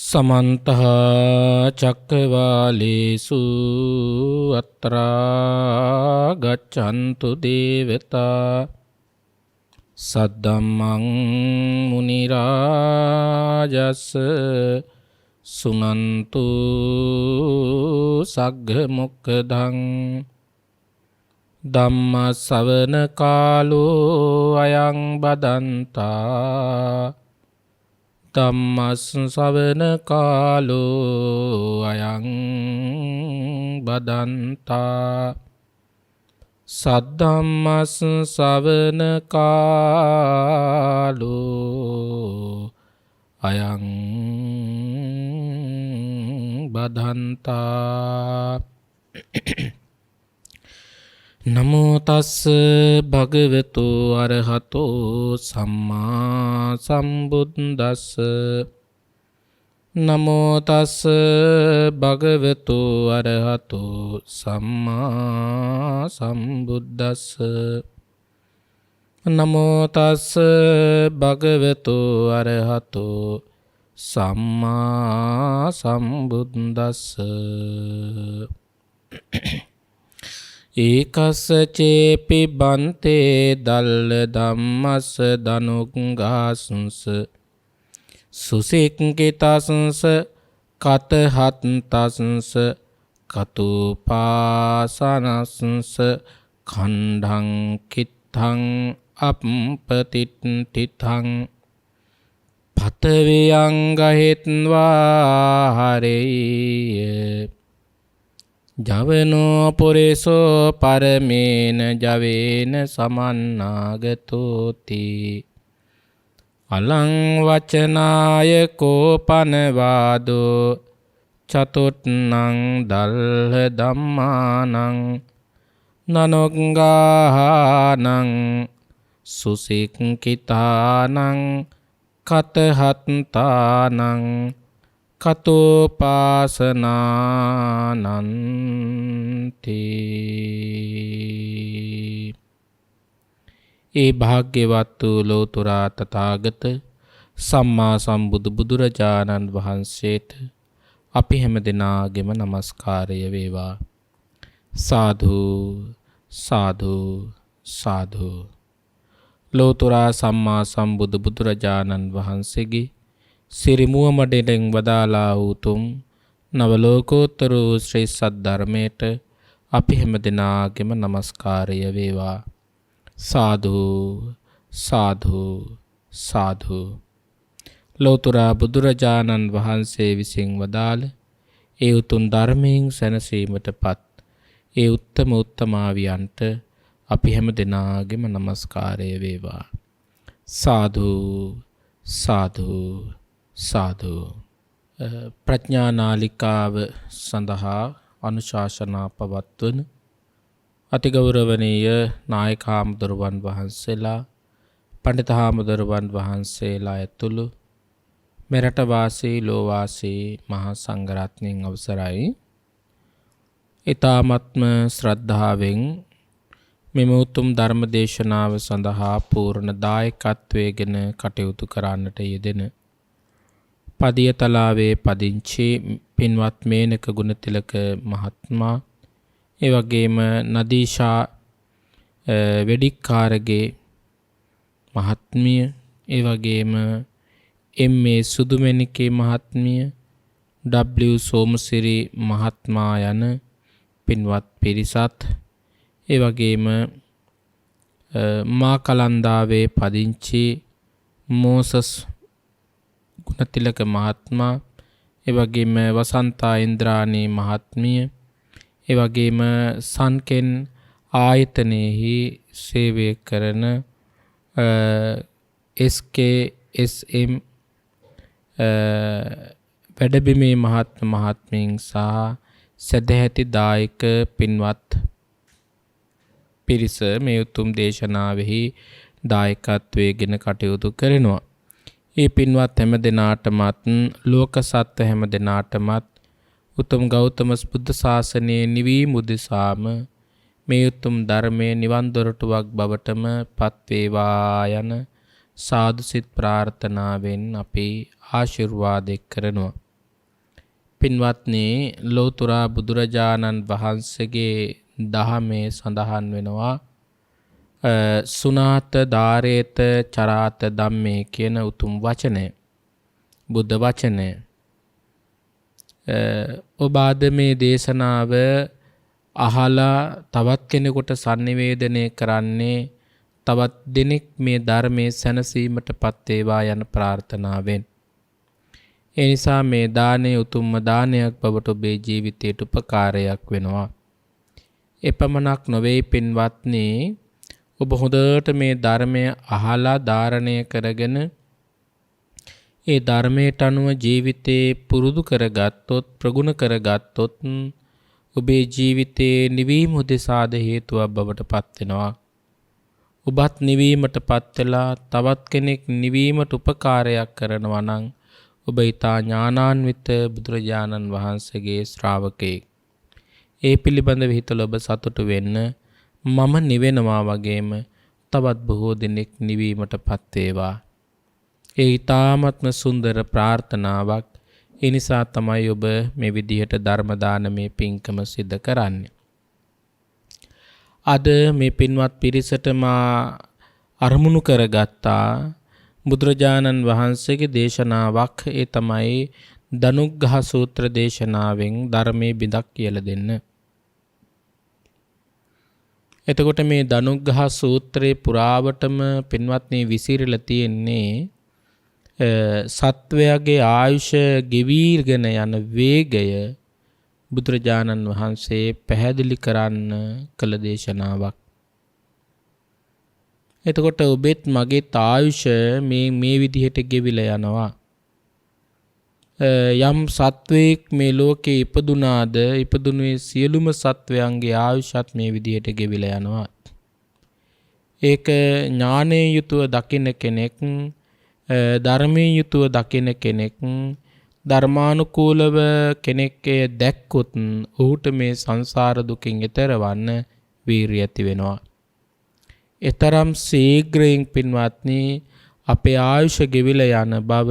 समन्त चक्रवालेषु अत्रा गच्छन्तु देवता सद्धम्मं मुनिराजस् सुनन्तु सग्गमुक्खदं ධම්මස්සවන කාලෝ අයං බදන්තා ධම්මස්සවන කාලෝ අයං බදන්තා සද්ධම්මස්සවන කාලෝ අයං බදන්තා නමෝ තස්ස භගවතු අරහතෝ සම්මා සම්බුද්දස්ස නමෝ තස්ස භගවතු අරහතෝ සම්මා සම්බුද්දස්ස නමෝ තස්ස භගවතු අරහතෝ සම්මා සම්බුද්දස්ස ඒකස්ස චේපි බන්තේ දල්ල ධම්මස්ස දනුග්ගාසුංස සුසික්කිතසංස කතහත්තසංස කතුපාසනසංස ඛණ්ඩං කිත්තං අප්පතිට්ඨිතං පතවියං ගහෙත්වා හරෙය්‍ය ජවනෝ පුරිසෝ පරමේන ජවේන සමන්නාගතෝති අලං වචනාය කෝපනවාදෝ චතුට්නං දල්හ ධම්මානං නනොග්ගාහානං සුසික්කිතානං කතහත්තානං කතෝපාසනානන්ති. ඒ භාග්‍යවත් වූ ලෝතුරා තථාගත සම්මා සම්බුදු බුදුරජාණන් වහන්සේට අපි හැම දෙනාගේම නමස්කාරය වේවා. සාදු සාදු සාදු. ලෝතුරා සම්මා සම්බුදු බුදුරජාණන් වහන්සේගේ සිරිමුව මඩෙන් වදාලා උතුම් නවලෝකෝත්තර වූ ශ්‍රී සද්ධර්මයට අපි හැම දෙනාගේම නමස්කාරය වේවා. සාදු සාදු සාදු. ලෝතුරා බුදුරජාණන් වහන්සේ විසින් වදාළ ඒ උතුම් ධර්මයෙන් සැනසීමටපත් ඒ උත්තම උත්තමාවියන්ට අපි හැම දෙනාගේම නමස්කාරය වේවා. සාදු සාදු සාදු. ප්‍රඥා නාලිකාව සඳහා අනුශාසනා පවත්වන අතිගෞරවනීය නායක හාමුදුරුවන් වහන්සේලා, පඬිත හාමුදුරුවන් වහන්සේලා ඇතුළු මෙරට වාසී ලෝවාසී මහා සංඝරත්නයන් අවසරයි. ඊ타මත්ම ශ්‍රද්ධාවෙන් මෙම උතුම් ධර්ම දේශනාව සඳහා පූර්ණ දායකත්වයෙන් කටයුතු කරන්නට යෙදෙන පදියතලාවේ පදිංචි පින්වත් මේනක ගුණතිලක මහත්මයා, ඒ වගේම නදීෂා වෙඩික්කාරගේ මහත්මිය, ඒ වගේම එම්.ඒ. සුදුමැණිකේ මහත්මිය, W. සෝමසිරි මහත්මයා යන පින්වත් පිරිසත්, ඒ වගේම මා කලන්දාවේ පදිංචි මෝසස් ගුණතිලක මහත්මයා, ඒ වගේම වසන්තා ඉන්ද්‍රාණී මහත්මිය, ඒ වගේම සන්කෙන් ආයතනයේහි සේවය කරන SKSM වැඩබිමේ මහත්මීන් සහ සදැහැති දායක පින්වත් පිරිස මේ උතුම් දේශනාවෙහි දායකත්වයෙන් කටයුතු කරනවා. ඒ පින්වත් හැම දෙනාටමත් ලෝක සත්ත්ව හැම දෙනාටමත් උතුම් ගෞතම බුද්ධ ශාසනයේ නිවීම උදෙසාම මේ උතුම් ධර්මයේ නිවන් දොරටුවක් බවටම පත් වේවා යන සාදු සිත් ප්‍රාර්ථනාවෙන් අපි ආශිර්වාද කරනවා. පින්වත්නි ලෝතුරා බුදුරජාණන් වහන්සේගේ දහමේ සඳහන් වෙනවා සුනාත ධාරේත චරාත ධම්මේ කියන උතුම් වචනය. බුද්ධ වචනය. ඔබ අද මේ දේශනාව අහලා තවත් කෙනෙකුට sannivedanaya කරන්නේ තවත් දෙනෙක් මේ ධර්මයේ සැනසීමටපත් වේවා යන ප්‍රාර්ථනාවෙන්. ඒ නිසා මේ දානය උතුම්ම දානයක් බවට ඔබේ ජීවිතයට උපකාරයක් වෙනවා. එපමණක් නොවේ පින්වත්නි, ඔබ හොඳට මේ ධර්මය අහලා ධාරණය කරගෙන ඒ ධර්මයට අනුව ජීවිතේ පුරුදු කරගත්තොත්, ප්‍රගුණ කරගත්තොත් ඔබේ ජීවිතේ නිවීම උදෙසාද හේතුවක් බවට පත් වෙනවා. ඔබත් නිවීමටපත් වෙලා තවත් කෙනෙක් නිවීමට උපකාරයක් කරනවා නම් ඔබ ඊතා ඥානාන්විත බුදුරජාණන් වහන්සේගේ ශ්‍රාවකයෙක්. ඒ පිළිබඳව හිතලා ඔබ සතුටු වෙන්න. මම නිවෙනවා වගේම තවත් බොහෝ දෙනෙක් නිවීමටපත් වේවා. ඒ ඊ타ත්ම සුන්දර ප්‍රාර්ථනාවක්. ඒ නිසා තමයි ඔබ මේ විදිහට ධර්ම දානමේ පින්කම සිදු කරන්නේ. අද මේ පින්වත් පිරිසට මා අරමුණු කරගත්තා බුදුරජාණන් වහන්සේගේ දේශනාවක්. ඒ තමයි ධනුග්ගහ සූත්‍ර දේශනාවෙන් ධර්මයේ බිඳක් කියලා දෙන්න. එතකොට මේ ධනුග්ගහ සූත්‍රයේ පුරාවටම පින්වත්නි විසිරලා තියෙන්නේ සත්වයාගේ ආයුෂ ගෙවිගෙන යන වේගය බුදුරජාණන් වහන්සේ පැහැදිලි කරන්න කළ දේශනාවක්. එතකොට ඔබෙත් මගේත් ආයුෂ මේ විදිහට ගෙවිලා යනවා. යම් සත්වයක් මේ ලෝකේ ඉපදුනාද ඉපදුනේ සියලුම සත්වයන්ගේ ආයුෂත් මේ විදිහට ගෙවිලා යනවා. ඒක ඥානයෙන් යුතුව දකින්න කෙනෙක්, ධර්මයෙන් යුතුව දකින්න කෙනෙක්, ධර්මානුකූලව කෙනෙක් දැක්කොත් ඔහුට මේ සංසාර දුකින් එතරවන්න වීරිය ඇති වෙනවා. එතරම් ශීඝ්‍රයෙන් පින්වත්නි අපේ ආයුෂ ගෙවිලා යන බව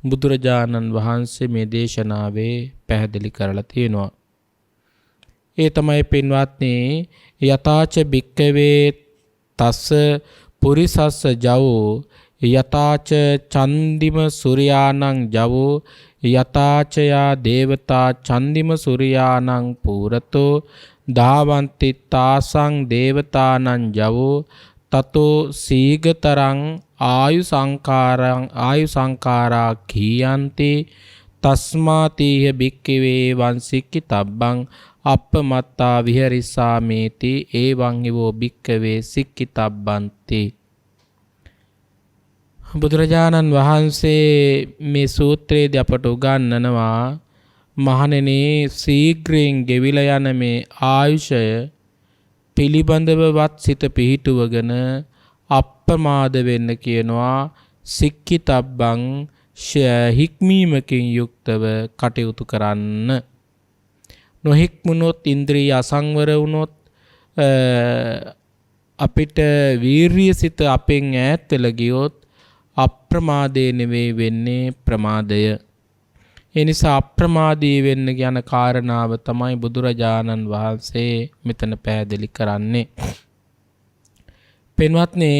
බුදුරජාණන් වහන්සේ මේ දේශනාවේ පැහැදිලි කරලා තියෙනවා. ඒ තමයි පින්වත්නි යතාච භික්කවේ තස්ස පුරිසස්ස ජවෝ යතාච චන්දිම සූර්යානං ජවෝ යතාචයා දේවතා චන්දිම සූර්යානං පුරතෝ ධාවන්ති තාසං දේවතානං ජවෝ තතෝ සීගතරං ආයු සංකාරා කීයන්ති තස්මාතිහ භික්කවේ වංසික්කි තබ්බං අප්පමත්තා විහරිසාමේති ඒවං හිවෝ භික්කවේ සික්කි තබ්බන්ති. බුදුරජාණන් වහන්සේ මේ සූත්‍රයේදී අපට උගන්වනවා මහණෙනි, ශීඝ්‍රයෙන් ගෙවිලා යන මේ ආයුෂය පිළිබඳවවත් සිත පිහිටුවගෙන අප්‍රමාද වෙන්න කියනවා. සික්කිතබ්බං හික්මීමකින් යුක්තව කටයුතු කරන්න. නොහික්මුණොත්, ඉන්ද්‍රිය අසංවර වුණොත් අපිට වීරිය සිත අපෙන් ඈත් වෙලා ගියොත් අප්‍රමාදේ නෙවෙයි වෙන්නේ ප්‍රමාදය. ඒ නිසා අප්‍රමාදී වෙන්න යන කාරණාව තමයි බුදුරජාණන් වහන්සේ මෙතන පැහැදිලි කරන්නේ. පින්වත්නි,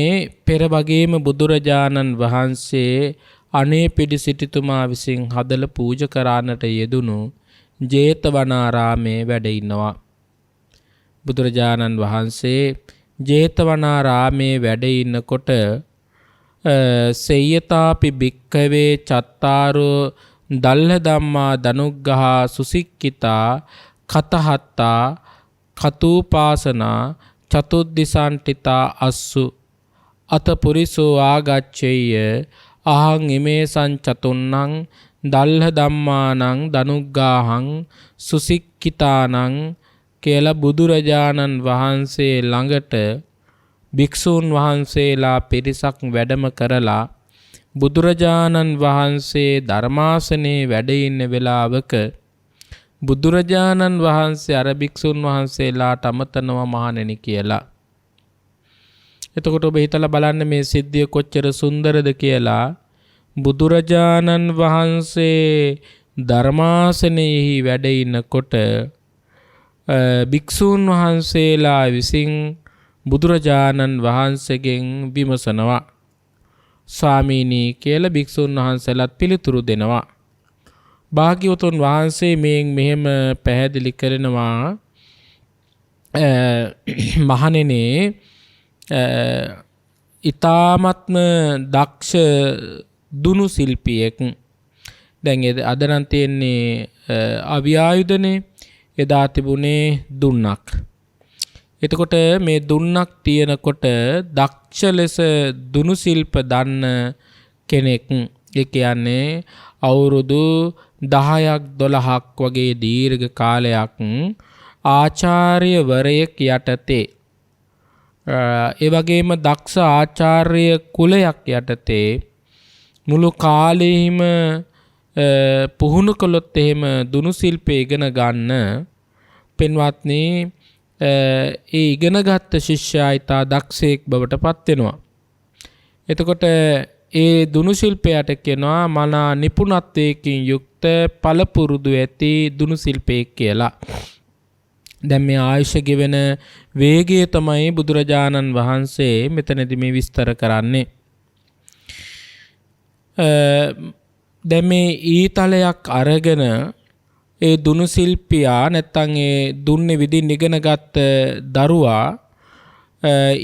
පෙර වගේම බුදුරජාණන් වහන්සේ අනේ පිඩි සිටුතුමා විසින් හදලා පූජා කරන්නට යෙදුණු ජේතවනාරාමේ වැඩ ඉන්නවා. බුදුරජාණන් වහන්සේ ජේතවනාරාමේ වැඩ ඉන්නකොට සේයතාපි භික්ඛවේ චත්තාරෝ දල්හ ධම්මා ධනුග්ගහ සුසික්කිතා කතහත්තා කතූපාසනා චතුද්දිසාන්තිතා අස්සු අත පුරිසෝ ආගච්ඡේය අහං ඉමේසං චතුන්නං දල්හ ධම්මානං ධනුග්ගාහං සුසික්කිතානං කියලා බුදුරජාණන් වහන්සේ ළඟට භික්ෂූන් වහන්සේලා පිරිසක් වැඩම කරලා බුදුරජාණන් වහන්සේ ධර්මාසනේ වැඩ ඉන්න වෙලාවක බුදුරජාණන් වහන්සේ අර භික්ෂූන් වහන්සේලාට අමතනවා මහණෙනි කියලා. එතකොට ඔබ හිතලා බලන්න මේ සිද්ධිය කොච්චර සුන්දරද කියලා. බුදුරජාණන් වහන්සේ ධර්මාසනයෙහි වැඩ ඉන්නකොට භික්ෂූන් වහන්සේලා විසින් බුදුරජාණන් වහන්සේගෙන් විමසනවා. ස්වාමීනි කියලා භික්ෂූන් වහන්සේලාත් පිළිතුරු දෙනවා. භාග්‍යවතුන් වහන්සේ මෙහෙම පැහැදිලි කරනවා. මහණෙනි, ඊ타ත්ම දක්ෂ දුනු ශිල්පියෙක්. දැන් අද නම් තියෙන්නේ අවියායුධනේ. එදා තිබුණේ දුන්නක්. එතකොට මේ දුන්නක් තියෙනකොට දක්ෂ ලෙස දුනු ශිල්ප දන්න කෙනෙක්, ඒ කියන්නේ අවුරුදු 10ක් 12ක් වගේ දීර්ඝ කාලයක් ආචාර්යවරයෙක් යටතේ, ඒ වගේම දක්ෂ ආචාර්ය කුලයක් යටතේ මුළු කාලෙහිම පුහුණු කළොත් එහෙම දුනු ශිල්පය ඉගෙන ගන්න පින්වත්නි, ඒ ඉගෙනගත්ත ශිෂ්‍යයා ඊට දක්ෂයෙක් බවට පත් වෙනවා. එතකොට ඒ දුනු ශිල්පයට කියනවා මනා නිපුණත්වයකින් යුක්ත පළපුරුදු ඇති දුනු ශිල්පියෙක් කියලා. දැන් මේ ආයුෂ ගෙවෙන වේගය තමයි බුදුරජාණන් වහන්සේ මෙතනදී මේ විස්තර කරන්නේ. දැන් මේ ඊතලයක් අරගෙන ඒ දුනු ශිල්පියා නැත්තම් ඒ දුන්නේ විදින් ඉගෙනගත් දරුවා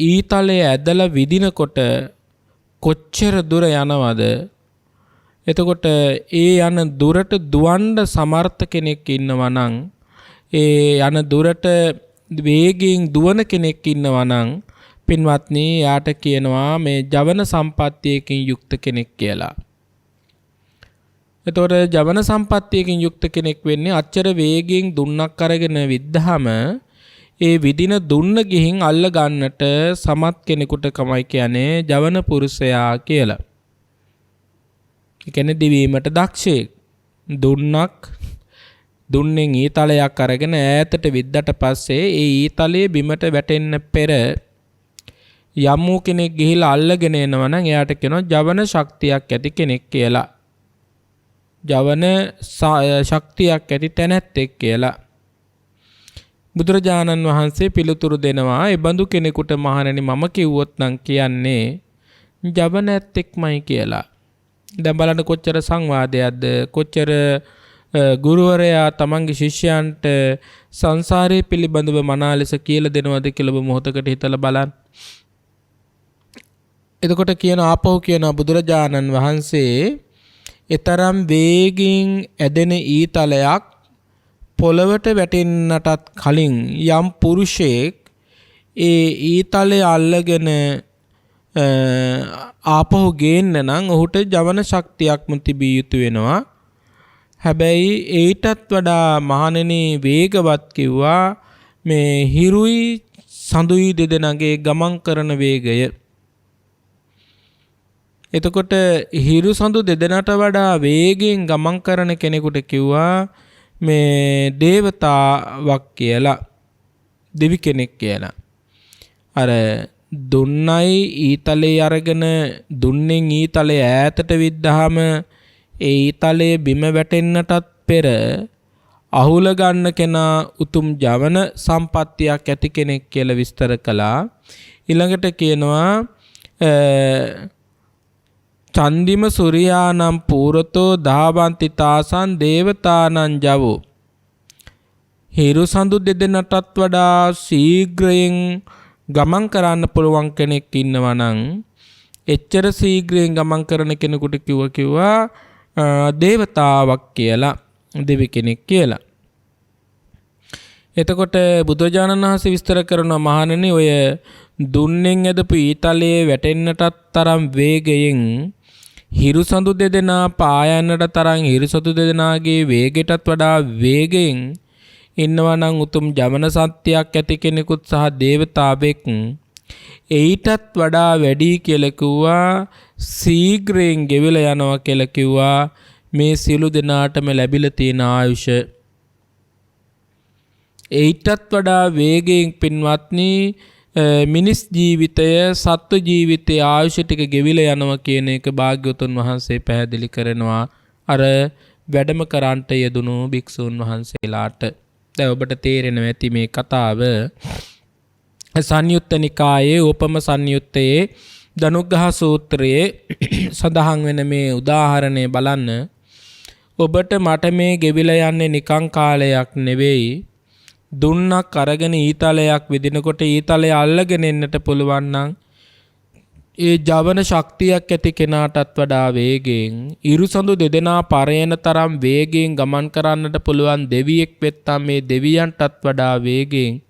ඊතලය ඇදලා විදිනකොට කොච්චර දුර යනවද? එතකොට ඒ යන දුරට දුවන්න සමර්ථ කෙනෙක් ඉන්නවා නම්, ඒ යන දුරට වේගයෙන් දුවන කෙනෙක් ඉන්නවා නම් පින්වත්නි, යාට කියනවා මේ ජවන සම්පත්තියකින් යුක්ත කෙනෙක් කියලා. එතකොට ජවන සම්පත්තියකින් යුක්ත කෙනෙක් වෙන්නේ අච්චර වේගයෙන් දුන්නක් අරගෙන විද්ධාම ඒ විදින දුන්න ගිහින් අල්ල ගන්නට සමත් කෙනෙකුට තමයි කියන්නේ ජවන පුරුෂයා කියලා. ඒ කියන්නේ දිවීමට දක්ෂයෙක්. දුන්නෙන් ඊතලයක් අරගෙන ඈතට විද්දට පස්සේ ඒ ඊතලයේ බිමට වැටෙන්න පෙර යම් කෙනෙක් ගිහිලා අල්ලගෙන එනවා නම් එයාට කියනවා ජවන ශක්තියක් ඇති කෙනෙක් කියලා. ජවන ශක්තියක් ඇති තැනැත්තෙක් කියලා. බුදුරජාණන් වහන්සේ පිළිතුරු දෙනවා, ඒ බඳු කෙනෙකුට මහණෙනි මම කිව්වොත් නම් කියන්නේ ජවන ඇත්තෙක්මයි කියලා. දැන් බලන්න කොච්චර සංවාදයක්ද, කොච්චර ගුරුවරයා තමන්ගේ ශිෂ්‍යයන්ට සංසාරයේ පිළිබඳව මනා ලෙස කියලා දෙනවද කියලා ඔබ මොහොතකට හිතලා බලන්න. එතකොට ආපහු කියන බුදුරජාණන් වහන්සේ එතරම් වේගින් ඇදෙන ඊතලයක් පොළවට වැටෙන්නටත් කලින් යම් පුරුෂයෙක් ඒ ඊතලය අල්ලගෙන ආපහු ගේන්න නම් ඔහුට ජවන ශක්තියක්ම තිබිය යුතු වෙනවා. හැබැයි ඊටත් වඩා මහණෙනි වේගවත් කිව්වා මේ හිරුයි සඳුයි දෙදෙනාගේ ගමන් කරන වේගය. එතකොට හිරු සඳු දෙදෙනාට වඩා වේගයෙන් ගමන් කරන කෙනෙකුට කිව්වා මේ දේවතාවක් කියලා, දෙවි කෙනෙක් කියලා. අර දුන්නයි ඊතලේ අරගෙන දුන්නෙන් ඊතලේ ඈතට විද්ධාම ඒ ඊතලයේ බිම වැටෙන්නටත් පෙර අහුල ගන්න කෙනා උතුම් ජවන සම්පත්තියක් ඇති කෙනෙක් කියලා විස්තර කළා. ඊළඟට කියනවා චන්දිම සූර්යානම් පූරතෝ දාවන්ති තාසං දේවතානං ජවෝ. හිරු සඳු දෙදෙනාටත් වඩා ශීඝ්‍රයෙන් ගමන් කරන්න පුළුවන් කෙනෙක් ඉන්නවා නම් එච්චර ශීඝ්‍රයෙන් ගමන් කරන කෙනෙකුට කිව්වා දේවතාවක් කියලා, දෙවි කෙනෙක් කියලා. එතකොට බුදුරජාණන් වහන්සේ විස්තර කරනවා මහණෙනි, ඔය දුන්නෙන් ඇදපු ඊතලයේ වැටෙන්නටත් තරම් වේගයෙන් හිරු සඳු දෙදෙනා පායන්නට තරම් හිරු සඳු දෙදෙනාගේ වේගයටත් වඩා වේගයෙන් ඉන්නවා නම් උතුම් ජවන සත්‍යයක් ඇති කෙනෙකුත් සහ දේවතාවෙක් ඊටත් වඩා වැඩි කියලා කිව්වා. ශීඝ්‍රයෙන් ගෙවිලා යනවා කියලා කිව්වා. මේ සියලු දෙනාටම ලැබිලා තියෙන ආයුෂ ඊටත් වඩා වේගයෙන් පින්වත්නි මිනිස් ජීවිතය, සත්ව ජීවිතයේ ආයුෂ ටික ගෙවිලා යනවා කියන එක භාග්‍යවතුන් වහන්සේ පැහැදිලි කරනවා. අර වැඩම කරන්නට යෙදුණු භික්ෂූන් වහන්සේලාට. දැන් ඔබට තේරෙනවා ඇති මේ කතාව සංයුත්ත නිකායේ උපම සංයුත්තේ ධනුග්ගහ සූත්‍රයේ සඳහන් වෙන මේ උදාහරණය බලන්න. ඔබට මට මේ ගෙවිලා යන්නේ නිකං කාලයක් නෙවෙයි. දුන්නක් අරගෙන ඊතලයක් විදිනකොට ඊතලය අල්ලගෙන එන්නට පුළුවන් නම් ඒ ජවන ශක්තියක් ඇති කෙනාටත් වඩා වේගෙන් ඉරුසඳු දෙදෙනා පරයන තරම් වේගෙන් ගමන් කරන්නට පුළුවන් දෙවියෙක් වෙත්තම් මේ දෙවියන්ටත් වඩා වේගෙන්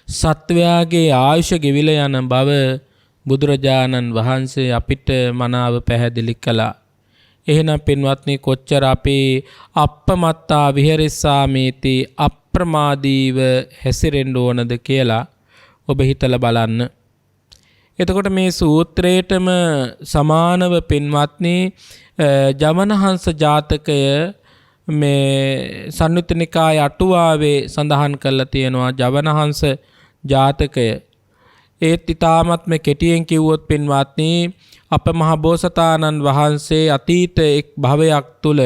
සත්වයාගේ ආයුෂ ගෙවිලා යන බව බුදුරජාණන් වහන්සේ අපිට මනාව පැහැදිලි කළා. එහෙනම් පින්වත්නි කොච්චර අපේ අප්පමත්තා විහෙරිස්සාමේති අප්‍රමාදීව හැසිරෙන්න ඕනද කියලා ඔබ හිතලා බලන්න. එතකොට මේ සූත්‍රයේටම සමානව පින්වත්නි ජවනහංස ජාතකය මේ සංයුත්ත නිකාය අටුවාවේ සඳහන් කරලා තියෙනවා. ජවනහංස ජාතකය ඒත් ඊ타මත්ම කෙටියෙන් කිව්වොත් පින්වත්නි අප මහ බෝසතාණන් වහන්සේ අතීත එක් භවයක් තුල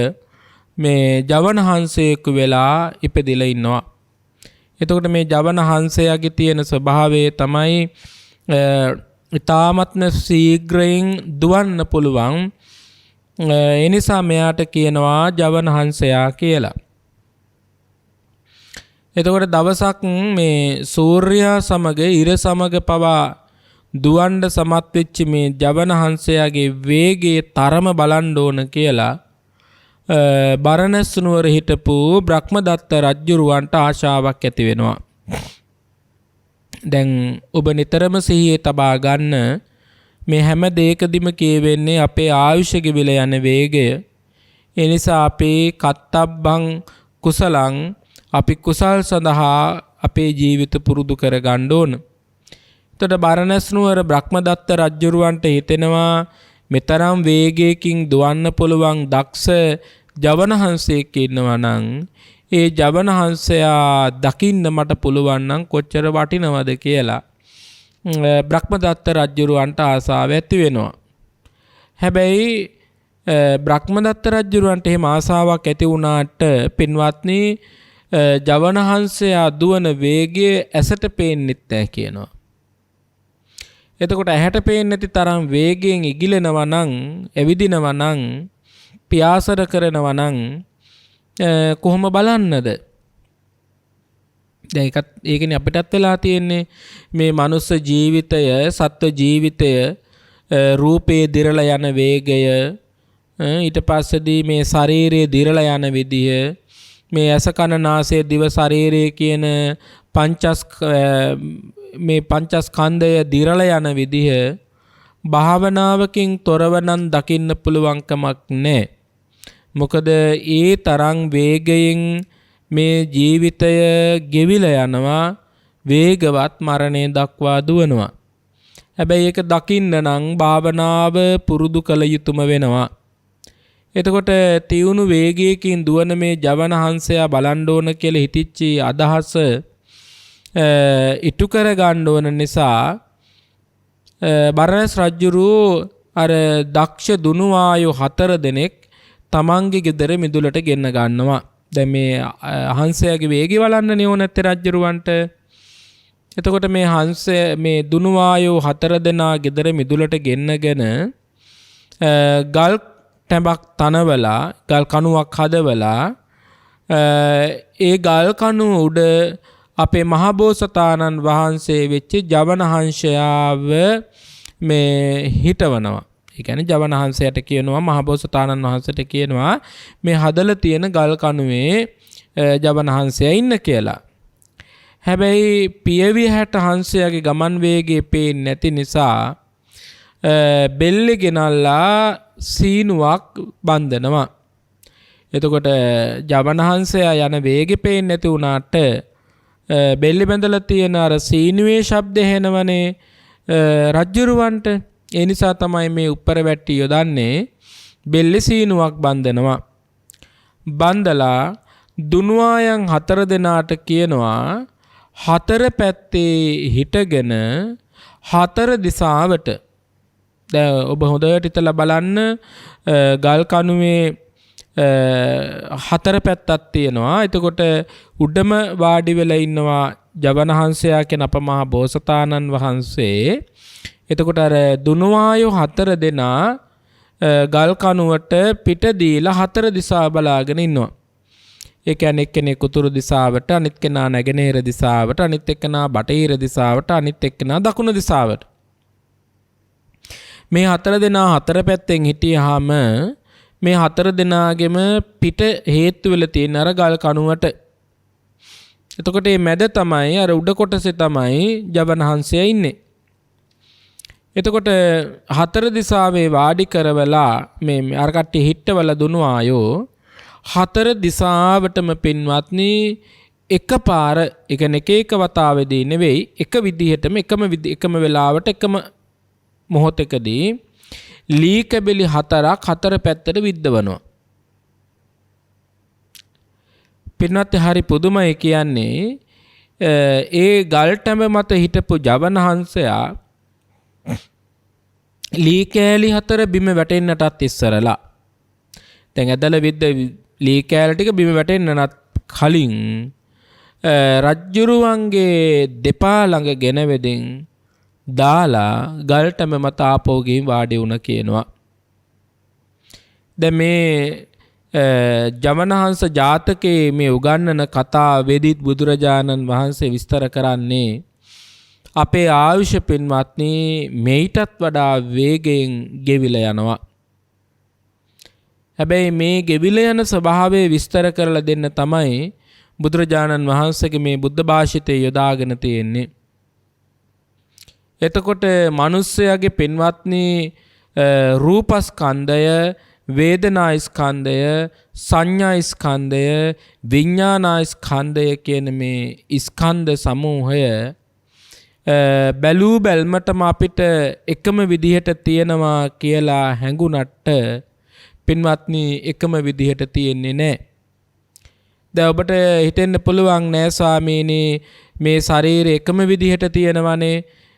මේ ජවනහංසයෙකු වෙලා ඉපදිලා ඉන්නවා. එතකොට මේ ජවනහංසයාගේ තියෙන ස්වභාවය තමයි ඊ타මත්ම ශීඝ්‍රයෙන් දුවන්න පුළුවන්. ඒ නිසා මෙයාට කියනවා ජවනහංසයා කියලා. එතකොට දවසක් මේ සූර්යයා සමග ඉර සමග පවා දුවන්න සමත් වෙච්ච මේ ජවනහංසයාගේ වේගයේ තරම බලන්න ඕන කියලා බරණැස් නුවර හිටපු බ්‍රහ්මදත්ත රජුරවන්ට ආශාවක් ඇති වෙනවා. දැන් ඔබ නිතරම සිහියේ තබා ගන්න මේ හැම දෙයකදීම කියවෙන්නේ අපේ ආයුෂ ගෙවිලා යන වේගය. ඒ නිසා අපේ කත්තබ්බං කුසලං අපි කුසල් සඳහා අපේ ජීවිත පුරුදු කර ගන්න ඕන. එතකොට බරණැස් නුවර බ්‍රහ්මදත්ත රජුරවන්ට හිතෙනවා මෙතරම් වේගයකින් දුවන්න පුළුවන් දක්ෂ ජවනහංසයෙක් ඉන්නවා නම් ඒ ජවනහංසයා දකින්න මට පුළුවන් නම් කොච්චර වටිනවද කියලා බ්‍රහ්මදත්ත රජුරවන්ට ආසාව ඇති වෙනවා. හැබැයි බ්‍රහ්මදත්ත රජුරවන්ට එහෙම ආසාවක් ඇති වුණාට පින්වත්නි ජවනහංසයා දුවන වේගය ඇසට පේන්නෙත් නැහැ කියනවා. එතකොට ඇහැට පේන්නේ නැති තරම් වේගයෙන් ඉගිලෙනවා නම්, ඇවිදිනවා නම්, පියාසර කරනවා නම් කොහොම බලන්නද? දැන් ඒකනේ අපිටත් වෙලා තියෙන්නේ මේ මනුස්ස ජීවිතය, සත්ව ජීවිතය, රූපේ දිරලා යන වේගය, ඊට පස්සේදී මේ ශරීරයේ දිරලා යන විදිය, මේ ඇස කන නාසය දිව ශරීරය කියන මේ පංචස්කන්ධය දිරලා යන විදිහ භාවනාවකින් තොරව නම් දකින්න පුළුවන්කමක් නැහැ. මොකද ඒ තරම් වේගයෙන් මේ ජීවිතය ගෙවිලා යනවා, වේගවත් මරණය දක්වා දුවනවා. හැබැයි ඒක දකින්න නම් භාවනාව පුරුදු කළ යුතුම වෙනවා. එතකොට තියුණු වේගයකින් දුවන මේ ජවනහංසයා බලන්න ඕන කියලා හිතිච්ච අදහස ඉටු කර ගන්න ඕන නිසා බරණැස් රජුරු අර දක්ෂ දුනුවායෝ 4 දෙනෙක් තමන්ගේ ගෙදර මිදුලට ගෙන්න ගන්නවා. දැන් මේ හංසයාගේ වේගය බලන්නනේ ඕන නැත්තේ රජුරවන්ට. එතකොට මේ හංසය මේ දුනුවායෝ 4 දෙනා ගෙදර මිදුලට ගෙන්නගෙන ගල් ටැඹක් තනවලා ගල් කණුවක් හදවලා ඒ ගල් කණුව උඩ අපේ මහබෝසතාණන් වහන්සේ වෙච්ච ජවනහංසයාව මේ හිටවනවා. ඒ කියන්නේ ජවනහංසයට කියනවා, මහබෝසතාණන් වහන්සේට කියනවා මේ හදලා තියෙන ගල් කණුවේ ජවනහංසයා ඉන්න කියලා. හැබැයි පියවි 60 හංසයාගේ ගමන් වේගය පේන්නේ නැති නිසා බෙල්ලේ ගෙනල්ලා සීනුවක් බඳිනවා. එතකොට ජවනහංසයා යන වේගෙ පේන්නේ නැති වුණාට බෙල්ලේ බඳලා තියෙන අර සීනුවේ ශබ්ද ඇහෙනවනේ රජ්ජුරුවන්ට. ඒ නිසා තමයි මේ උඩර වැටි යොදන්නේ බෙල්ලේ සීනුවක් බඳිනවා. බඳලා දුනුවායන් 4 දෙනාට කියනවා 4 පැත්තේ හිටගෙන 4 දිශාවට. දැන් ඔබ හොඳට හිතලා බලන්න ගල් කණුවේ හතර පැත්තක් තියෙනවා. එතකොට උඩම වාඩි වෙලා ඉන්නවා ජවනහංසයා කියන අපමහා බෝසතාණන් වහන්සේ. එතකොට අර දුනුවායෝ හතර දෙනා ගල් කණුවට පිට දීලා හතර දිසා බලාගෙන ඉන්නවා. ඒ කියන්නේ එක්කෙනෙක් උතුරු දිසාවට, අනිත් කෙනා නැගෙනහිර දිසාවට, අනිත් එක්කෙනා බටහිර දිසාවට, අනිත් එක්කෙනා දකුණු දිසාවට. මේ හතර දෙනා හතර පැත්තෙන් හිටියාම මේ හතර දෙනාගෙම පිට හේතු වෙලා තියෙන අර ගල් කණුවට. එතකොට මේ මැද තමයි අර උඩ කොටසේ තමයි ජවනහංසයා ඉන්නේ. එතකොට හතර දිසාවේ වාඩි කරවලා මේ අර කට්ටිය හිටවල දුනු ආයෝ හතර දිසාවටම පින්වත්නි එකපාර ඒ කියන්නේ එක වතාවෙදී නෙවෙයි එක විදිහටම එකම වෙලාවට එකම මොහොතකදී ලී කැබලි හතරක් හතර පැත්තට විද්දවනවා. පින්වත්නි හරි පුදුමයි කියන්නේ ඒ ගල් ටැඹ මත හිටපු ජවනහංසයා ලී කෑලි හතර බිම වැටෙන්නටත් ඉස්සරලා දැන් ඇදලා විද්ද ලී කෑලි ටික බිම වැටෙන්නත් කලින් රජ්ජුරුවන්ගේ දෙපා ළඟ ගෙන වෙදින් දාලා ගල්ටම මත ආපෝගෙන් වාඩි වුණ කියනවා. දැන් මේ ජවනහංස ජාතකයේ මේ උගන්වන කතා වෙදිත් බුදුරජාණන් වහන්සේ විස්තර කරන්නේ අපේ ආයුෂ පින්වත්නි මේටත් වඩා වේගයෙන් ගෙවිලා යනවා. හැබැයි මේ ගෙවිලා යන ස්වභාවය විස්තර කරලා දෙන්න තමයි බුදුරජාණන් වහන්සේගේ මේ බුද්ධ භාෂිතය යොදාගෙන තියෙන්නේ. එතකොට මිනිස්සයාගේ පින්වත්නි රූපස්කන්ධය, වේදනා ස්කන්ධය, සංඥා ස්කන්ධය, විඥාන ස්කන්ධය කියන මේ ස්කන්ධ සමූහය බැලූ බැල්මටම අපිට එකම විදිහට තියෙනවා කියලා හැඟුණට පින්වත්නි එකම විදිහට තියෙන්නේ නැහැ. දැන් ඔබට හිතෙන්න පුළුවන් නෑ ස්වාමීනි මේ ශරීරය එකම විදිහට තියෙනවනේ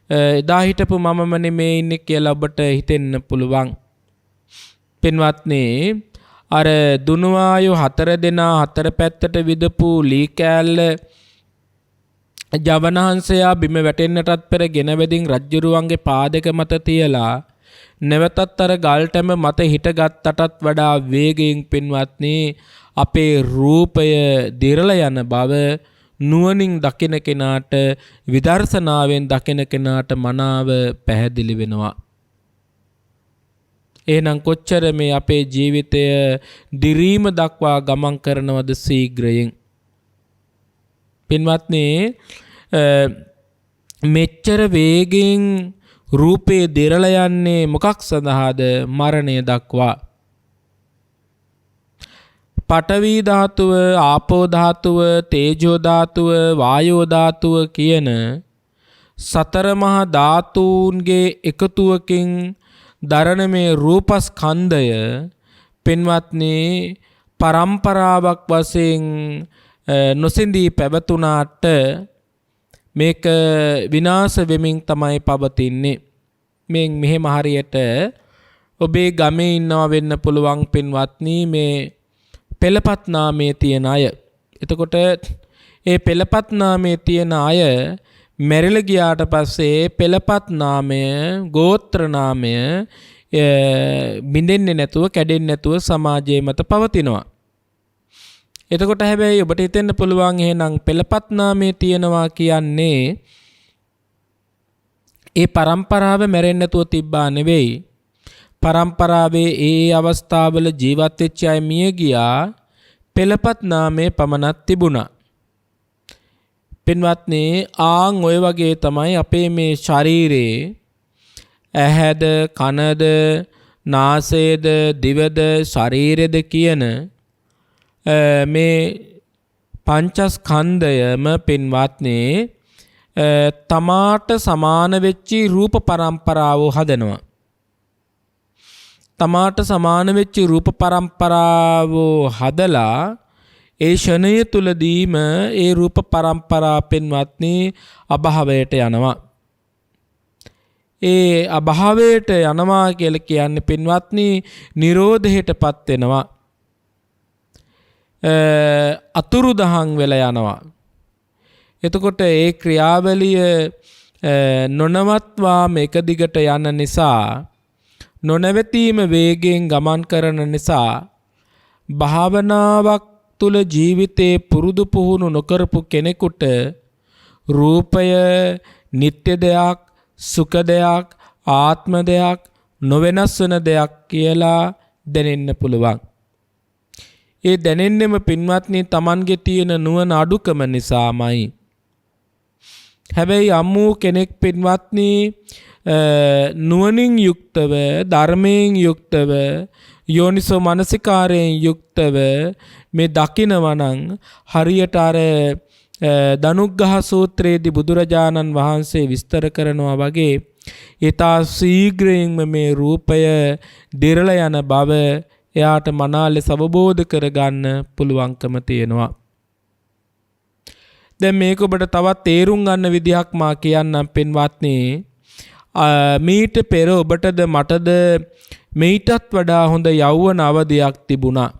එදා හිටපු මමමනේ මේ ඉන්නේ කියලා ඔබට හිතෙන්න පුළුවන්. පින්වත්නි අර දුනුවායෝ හතර දෙනා හතර පැත්තට විදපු ලී කෑල්ල ජවනහංසයා බිම වැටෙන්නටත් පෙර ගෙනවැදින් රජ්ජුරුවන්ගේ පාදක මත තියලා නැවතත් අර ගල්ටම මත හිටගත්තටත් වඩා වේගයෙන් පින්වත්නි අපේ රූපය දිරලා යන බව නුවණින් දකින කෙනාට විදර්ශනාවෙන් දකින කෙනාට මනාව පැහැදිලි වෙනවා. එහෙනම් කොච්චර මේ අපේ ජීවිතය දිරීම දක්වා ගමන් කරනවද ශීඝ්‍රයෙන්. පින්වත්නි මෙච්චර වේගෙන් රූපේ දිරලා යන්නේ මොකක් සඳහාද? මරණය දක්වා. පඨවි ධාතුව, ආපෝ ධාතුව, තේජෝ ධාතුව, වායෝ ධාතුව කියන සතර මහා ධාතුන්ගේ එකතුවකින් දරන මේ රූපස්කන්ධය පින්වත්නි පරම්පරාවක් වශයෙන් නොසිඳී පැවතුනාට මේක විනාශ වෙමින් තමයි පවතින්නේ. මේ මෙහෙම හරියට ඔබේ ගමේ ඉන්නවා වෙන්න පුළුවන් පින්වත්නි මේ පෙළපත් නාමයේ තියෙන අය. එතකොට ඒ පෙළපත් නාමයේ තියෙන අය මැරිලා ගියාට පස්සේ පෙළපත් නාමය, ගෝත්‍ර නාමය බින්දෙන්නේ නැතුව, කැඩෙන්නේ නැතුව සමාජයේ මත පවතිනවා. එතකොට හැබැයි ඔබට හිතෙන්න පුළුවන් එහෙනම් පෙළපත් නාමයේ තියෙනවා කියන්නේ ඒ පරම්පරාව මැරෙන්නේ නැතුව තිබ්බා නෙවෙයි. පරම්පරාවේ ඒ අවස්ථාවල ජීවත් වෙච්ච අය මිය ගියා පෙළපත් නාමයේ පමණක් තිබුණා. පින්වත්නි ආන් ඔය වගේ තමයි අපේ මේ ශරීරේ ඇහැද, කනද, නාසයද, දිවද, ශරීරෙද කියන මේ පංචස්කන්ධයම පින්වත්නි තමාට සමාන වෙච්චි රූප පරම්පරාව හදනවා. තමාට සමාන වෙච්ච රූප පරම්පරාව හදලා ඒ ෂණය තුලදීම ඒ රූප පරම්පරා පින්වත්නි අභාවයට යනවා. ඒ අභාවයට යනවා කියලා කියන්නේ පින්වත්නි නිරෝධයටපත් වෙනවා. අතුරුදහන් වෙලා යනවා. එතකොට ඒ ක්‍රියාවලිය නොනවත්වාම එක දිගට යන නිසා නොනවතීම වේගයෙන් ගමන් කරන නිසා භාවනාවක් තුළ ජීවිතේ පුරුදු පුහුණු නොකරපු කෙනෙකුට රූපය නිත්‍ය දෙයක්, සුඛ දෙයක්, ආත්ම දෙයක්, නොවෙනස් වෙන දෙයක් කියලා දැනෙන්න පුළුවන්. ඒ දැනෙන්නෙම පින්වත්නි Tamanගේ තියෙන නුවණ අඩුකම නිසාමයි. හැබැයි අම්මෝ කෙනෙක් පින්වත්නි නුවණින් යුක්තව, ධර්මයෙන් යුක්තව, යෝනිසෝ මනසිකාරයෙන් යුක්තව මේ දකිනවා නම් හරියට අර ධනුග්ගහ සූත්‍රයේදී බුදුරජාණන් වහන්සේ විස්තර කරනවා වගේ ඊතා ශීඝ්‍රයෙන්ම මේ රූපය දිරලා යන බව එයාට මනාලෙ අවබෝධ කරගන්න පුළුවන්කම තියෙනවා. දැන් මේක ඔබට තවත් තේරුම් ගන්න විදිහක් මා කියන්නම් පින්වත්නි. මීට පෙර ඔබටද මටද මේටත් වඩා හොඳ යෞවන අවධියක් තිබුණා.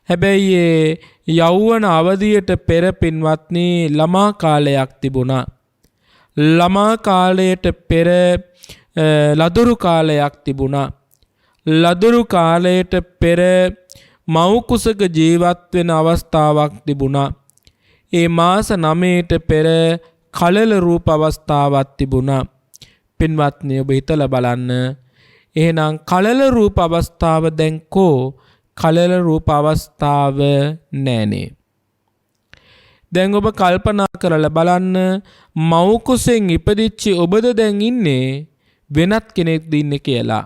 හැබැයි යෞවන අවධියට පෙර පින්වත්නි ළමා කාලයක් තිබුණා. ළමා කාලයට පෙර ලදරු කාලයක් තිබුණා. ලදරු කාලයට පෙර මව් කුසක ජීවත් වෙන අවස්ථාවක් තිබුණා. ඒ මාස 9ට පෙර කලල රූප අවස්ථාවක් තිබුණා. පින්වත්නි ඔබ හිතලා බලන්න. එහෙනම් කලල රූප අවස්ථාව දැන් කෝ? කලල රූප අවස්ථාව නැනේ. දැන් ඔබ කල්පනා කරලා බලන්න මව් කුසෙන් ඉපදිච්ච ඔබද දැන් ඉන්නේ වෙනත් කෙනෙක්ද ඉන්නේ කියලා.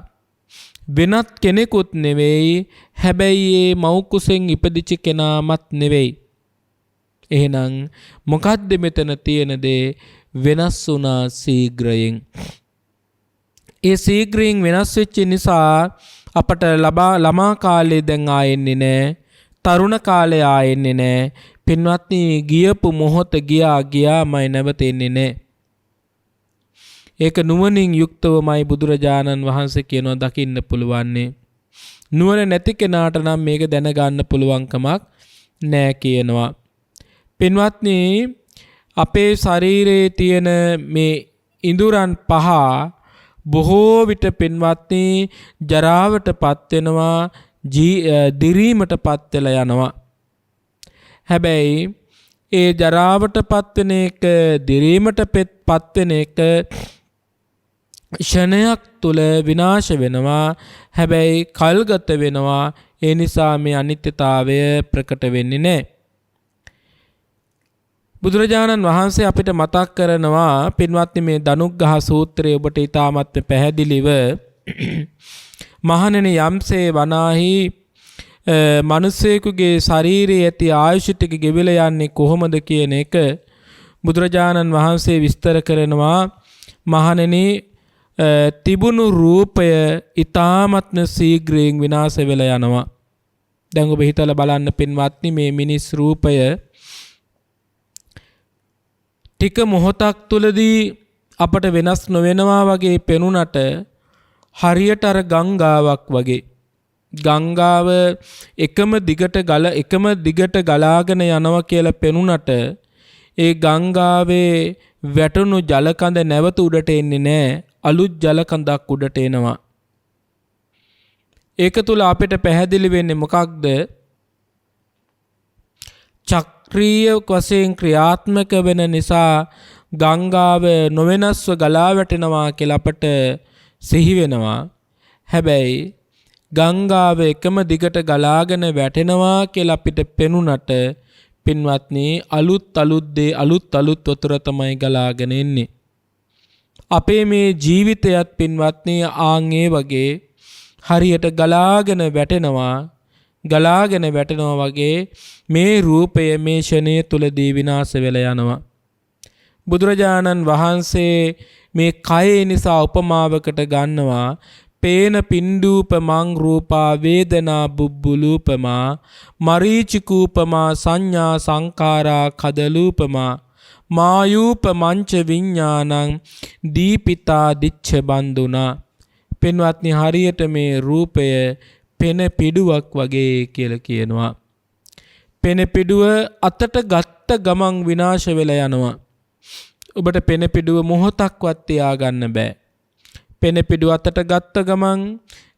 වෙනත් කෙනෙකුත් නෙවෙයි. හැබැයි මේ මව් කුසෙන් ඉපදිච්ච කෙනාමත් නෙවෙයි. එහෙනම් මොකද්ද මෙතන තියෙන දේ? වෙනස් වුණා ශීඝ්‍රයෙන්. ඒ ශීඝ්‍රයෙන් වෙනස් වෙච්ච නිසා අපට ළමා කාලේ දැන් ආයෙන්නේ නැහැ. තරුණ කාලේ ආයෙන්නේ නැහැ. පින්වත්නි ගියපු මොහොත ගියාමයි නැවතෙන්නේ නැහැ. ඒක නුවණින් යුක්තවමයි බුදුරජාණන් වහන්සේ කියනවා දකින්න පුළුවන්නේ. නුවණ නැති කෙනාට නම් මේක දැනගන්න පුළුවන්කමක් නැහැ කියනවා. පින්වත්නි අපේ ශරීරයේ තියෙන මේ ඉඳුරන් පහ බොහෝ විට පින්වත්නි ජරාවටපත් වෙනවා, දිරීමටපත් වෙලා යනවා. හැබැයි ඒ ජරාවටපත් වෙන එක, දිරීමටපත් වෙන එක ක්ෂණයක් තුල විනාශ වෙනවා. හැබැයි කල්ගත වෙනවා. ඒ නිසා මේ අනිත්‍යතාවය ප්‍රකට වෙන්නේ නැහැ. බුදුරජාණන් වහන්සේ අපිට මතක් කරනවා පින්වත්නි මේ ධනුග්ගහ සූත්‍රය ඔබට ඉතාමත් පැහැදිලිව මහණෙනි යම්සේ වනාහි මිනිසෙකුගේ ශරීරයේ ඇති ආයුෂ ටික ගෙවිලා යන්නේ කොහොමද කියන එක බුදුරජාණන් වහන්සේ විස්තර කරනවා. මහණෙනි තිබුණු රූපය ඉතාමත්ම ශීඝ්‍රයෙන් විනාශ වෙලා යනවා. දැන් ඔබ හිතලා බලන්න පින්වත්නි මේ මිනිස් රූපය ටික මොහොතක් තුලදී අපට වෙනස් නොවෙනවා වගේ පෙනුනට හරියට අර ගංගාවක් වගේ. ගංගාව එකම දිගට ගලාගෙන යනවා කියලා පෙනුනට ඒ ගංගාවේ වැටුණු ජල කඳ නැවත උඩට එන්නේ නැහැ. අලුත් ජල කඳක් උඩට එනවා. ඒක තුල අපිට පැහැදිලි වෙන්නේ මොකක්ද? ක්‍රිය වශයෙන් ක්‍රියාත්මක වෙන නිසා ගංගාව නොවෙනස්ව ගලා වැටෙනවා කියලා අපට සිහි වෙනවා. හැබැයි ගංගාව එකම දිගට ගලාගෙන වැටෙනවා කියලා අපිට පෙනුනට පින්වත්නි අලුත් වතුර තමයි ගලාගෙන එන්නේ. අපේ මේ ජීවිතයත් පින්වත්නි ආන්ගේ වගේ හරියට ගලාගෙන වැටෙනවා වගේ මේ රූපය මේ ෂණය තුලදී විනාශ වෙලා යනවා. බුදුරජාණන් වහන්සේ මේ කය නිසා උපමාවකට ගන්නවා. පේන පින්ඩූපමං රූපා වේදනා බුබ්බුලූපමා මරීචිකූපමා සංඥා සංකාරා කදලූපමා මායූප මංච විඤ්ඤාණං දීපිතා දිච්ඡ බන්දුනා. පින්වත්නි හරියට මේ රූපය පෙන පිඩුවක් වගේ කියලා කියනවා. පෙන පිඩුව අතට ගත්ත ගමන් විනාශ වෙලා යනවා. ඔබට පෙන පිඩුව මොහොතක්වත් තියාගන්න බෑ. පෙන පිඩුව අතට ගත්ත ගමන්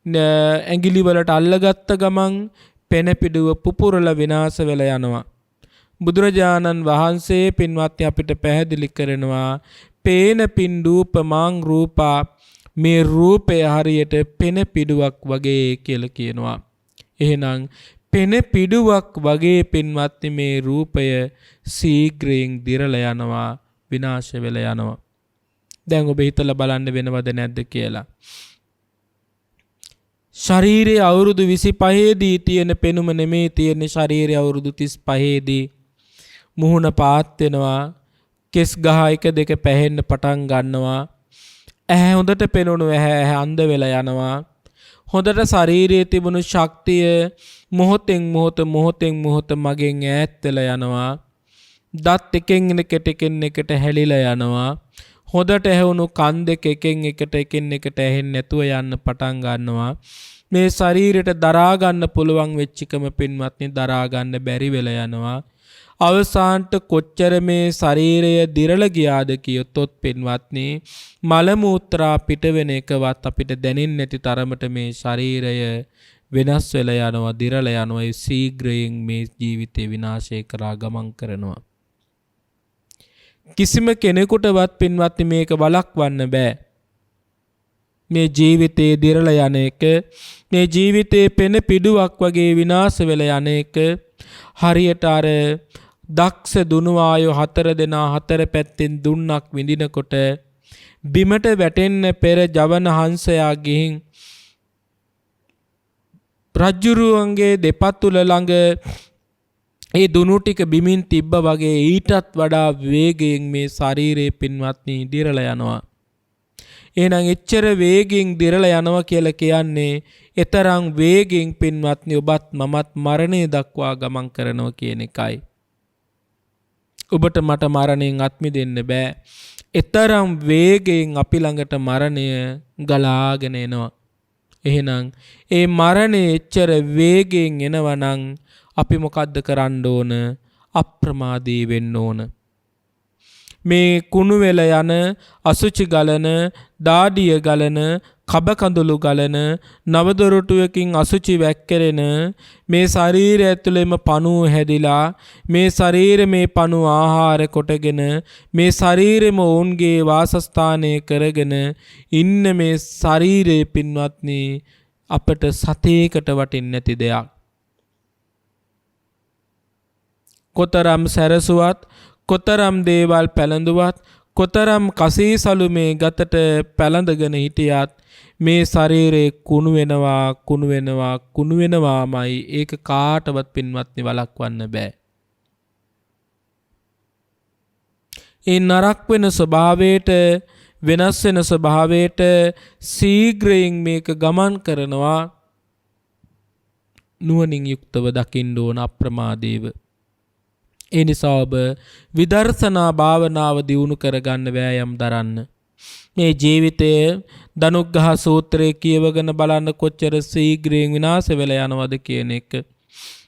ඇඟිලි වලට අල්ලගත්ත ගමන් පෙන පිඩුව පුපුරලා විනාශ වෙලා යනවා. බුදුරජාණන් වහන්සේ පින්වත්නි අපිට පැහැදිලි කරනවා පේන පින්ඩූපමාං රූපා මේ රූපය හරියට පෙන පිඩුවක් වගේ කියලා කියනවා. එහෙනම් පෙන පිඩුවක් වගේ පින්වත්නි මේ රූපය සීඝ්‍රයෙන් දිරලා යනවා විනාශ වෙලා යනවා. දැන් ඔබ හිතලා බලන්න වෙනවද නැද්ද කියලා. ශරීරයේ අවුරුදු 25 දී තියෙන පෙනුම නෙමේ තියෙන ශරීරයේ අවුරුදු 35 දී මුහුණ පාත් වෙනවා. කෙස් ගහ එක දෙක පැහෙන්න පටන් ගන්නවා. ඇහැ හොඳට පෙනුණු ඇහැ අන්ධ වෙලා යනවා. හොඳට ශරීරයේ තිබුණු ශක්තිය මොහොතෙන් මොහොත මගෙන් ඈත් වෙලා යනවා. දත් එකෙන් එකට හැලිලා යනවා. හොඳට ඇහුණු කන් දෙක එකින් එකට ඇහෙන්නේ නැතුව යන්න පටන් ගන්නවා. මේ ශරීරයට දරා ගන්න පුළුවන් වෙච්චකම පින්වත්නි දරා ගන්න බැරි වෙලා යනවා. අවසානට කොච්චර මේ ශරීරය දිරලා ගියාද කියොත් පින්වත්නි මල මූත්‍රා පිට වෙන එකවත් අපිට දැනෙන්නේ නැති තරමට මේ ශරීරය වෙනස් වෙලා යනවා දිරලා යනවා. ඒ ශීඝ්‍රයෙන් මේ ජීවිතේ විනාශය කරා ගමන් කරනවා. කිසිම කෙනෙකුටවත් පින්වත්නි මේක වළක්වන්න බෑ. මේ ජීවිතේ දිරලා යන එක මේ ජීවිතේ පෙන පිඩුවක් වගේ විනාශ වෙලා යන එක හරියට අර දක්ෂ දුනුවායෝ 4 දෙනා 4 පැත්තෙන් දුන්නක් විඳිනකොට බිමට වැටෙන්න පෙර ජවන හංසයා ගිහින් රජුරුවන්ගේ දෙපතුල ළඟ ඒ දුනු ටික බිමින් තිබ්බ වගේ ඊටත් වඩා වේගයෙන් මේ ශරීරයේ පින්වත්නි දිරලා යනවා. එහෙනම් එච්චර වේගයෙන් දිරලා යනවා කියලා කියන්නේ එතරම් වේගයෙන් පින්වත්නි ඔබත් මමත් මරණය දක්වා ගමන් කරනවා කියන එකයි. ඔබට මට මරණයෙන් අත් මිදෙන්න බෑ. එතරම් වේගයෙන් අපි ළඟට මරණය ගලාගෙන එනවා. එහෙනම් ඒ මරණය එච්චර වේගයෙන් එනවා නම් අපි මොකද්ද කරන්න ඕන? අප්‍රමාදී වෙන්න ඕන. මේ කුණු වෙල යන අසුචි ගලන දාඩිය ගලන කබ කඳුළු ගලන නවදොරටුවකින් අසුචි වැක්කරෙන මේ ශරීරය ඇතුළෙම පණුව හැදිලා මේ ශරීරෙ මේ පණුව ආහාර කොටගෙන මේ ශරීරෙම ඔවුන්ගේ වාසස්ථානය කරගෙන ඉන්න මේ ශරීරයේ පින්වත්නි අපට සතේකට වටින්නේ නැති දෙයක්. කොතරම් සැරසුවත් කොතරම් දේවල් පැලඳුවත් කොතරම් කසීසලු මේ ගතට පැලඳගෙන හිටියත් මේ ශරීරේ කුණු වෙනවාමයි. ඒක කාටවත් පින්වත්නි වළක්වන්න බෑ. ඒ නරක වෙන ස්වභාවයට වෙනස් වෙන ස්වභාවයට ශීඝ්‍රයෙන් මේක ගමන් කරනවා. නුවණින් යුක්තව දකින්න ඕන අප්‍රමාදීව. ඒ නිසා ඔබ විදර්ශනා භාවනාව දියුණු කරගන්න වෑයම් දරන්න. මේ ජීවිතයේ ධනුග්ගහ සූත්‍රයේ කියවගෙන බලන්න කොච්චර ශීඝ්‍රයෙන් විනාශ වෙලා යනවද කියන එක.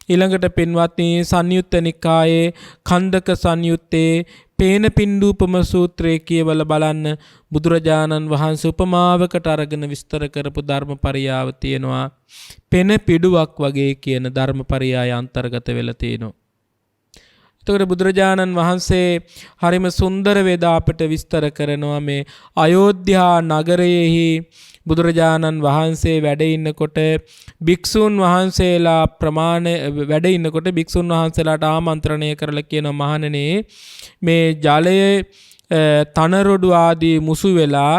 ඊළඟට පින්වත්නි සංයුත්ත නිකායේ කන්දක සංයුත්තේ පේන පින්ඩූපම සූත්‍රයේ කියවලා බලන්න බුදුරජාණන් වහන්සේ උපමාවකට අරගෙන විස්තර කරපු ධර්මපරියාව තියෙනවා. පෙන පිඩුවක් වගේ කියන ධර්මපරියාය අන්තර්ගත වෙලා තියෙනවා. එතකොට බුදුරජාණන් වහන්සේ හරිම සුන්දර වේද අපට විස්තර කරනවා මේ අයෝධ්‍යා නගරයේහි බුදුරජාණන් වහන්සේ වැඩ ඉන්නකොට භික්ෂුන් වහන්සේලා වැඩ ඉන්නකොට භික්ෂුන් වහන්සේලාට ආමන්ත්‍රණය කරලා කියනවා මහණෙනි මේ ජලයේ තනරොඩු ආදී මුසු වෙලා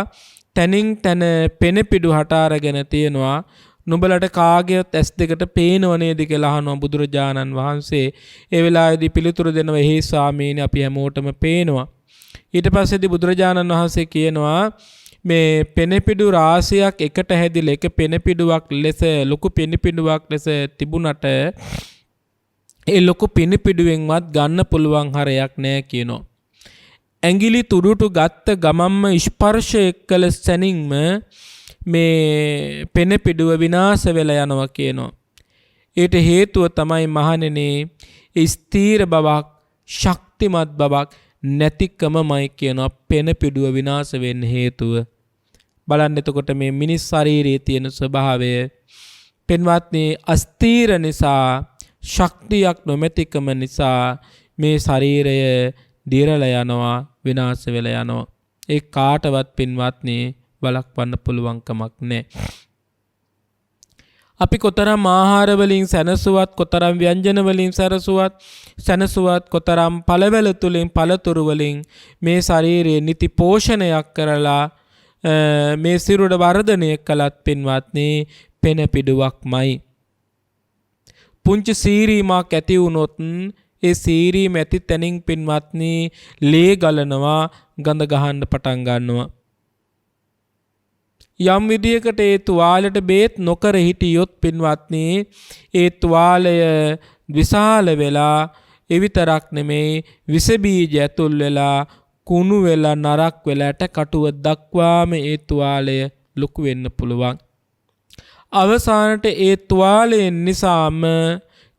තනින් තන පෙනපිඩු හට අරගෙන තියෙනවා. නුඹලට කාගේත් ඇස් දෙකට පේනව නේද කියලා අහනවා බුදුරජාණන් වහන්සේ. ඒ වෙලාවේදී පිළිතුරු දෙනවා එහි ස්වාමීනි අපි හැමෝටම පේනවා. ඊට පස්සේදී බුදුරජාණන් වහන්සේ කියනවා මේ පෙනපිඩු රාශියක් එකට හැදිලා එක පෙනපිඩුවක් ලෙස ලොකු පෙනපිඩුවක් ලෙස තිබුණට ඒ ලොකු පෙනපිඩුවෙන්වත් ගන්න පුළුවන් හරයක් නැහැ කියනවා. ඇඟිලි තුඩුටු ගත්ත ගමම්ම ස්පර්ශය කළ සැනින්ම මේ පෙනපිඩුව විනාශ වෙලා යනවා කියනවා. ඊට හේතුව තමයි මහණෙනි ස්ථීර බවක් ශක්තිමත් බවක් නැතිකමමයි කියනවා පෙන පිඩුව විනාශ වෙන්න හේතුව. බලන්න එතකොට මේ මිනිස් ශරීරයේ තියෙන ස්වභාවය පින්වත්නි අස්ථීර නිසා ශක්තියක් නොමැතිකම නිසා මේ ශරීරය දිරලා යනවා විනාශ වෙලා යනවා. ඒ කාටවත් පින්වත්නි වළක්වන්න පුළුවන් කමක් නැහැ. අපි කොතරම් ආහාර වලින් සැනසුවත් කොතරම් ව්‍යංජන වලින් සැනසුවත් කොතරම් පළවැල තුලින් පළතුරු වලින් මේ ශරීරයේ නිති පෝෂණයක් කරලා මේ සිරුර වර්ධනය කළත් පින්වත්නි පෙන පිඩුවක්මයි. පුංචි සීරීමක් ඇති වුණොත් ඒ සීරීම ඇති තැනින් පින්වත්නි ලේ ගලනවා ගඳ ගහන්න පටන් ගන්නවා. යම් විදියකට ඒ තුවාලයට බේත් නොකර හිටියොත් පින්වත්නි ඒ තුවාලය විශාල වෙලා ඒ විතරක් නෙමෙයි විස බීජ ඇතුල් වෙලා කුණු වෙලා නරක් වෙලා ඇට කටුව දක්වාම ඒ තුවාලය ලොකු වෙන්න පුළුවන්. අවසානට ඒ තුවාලයෙන් නිසාම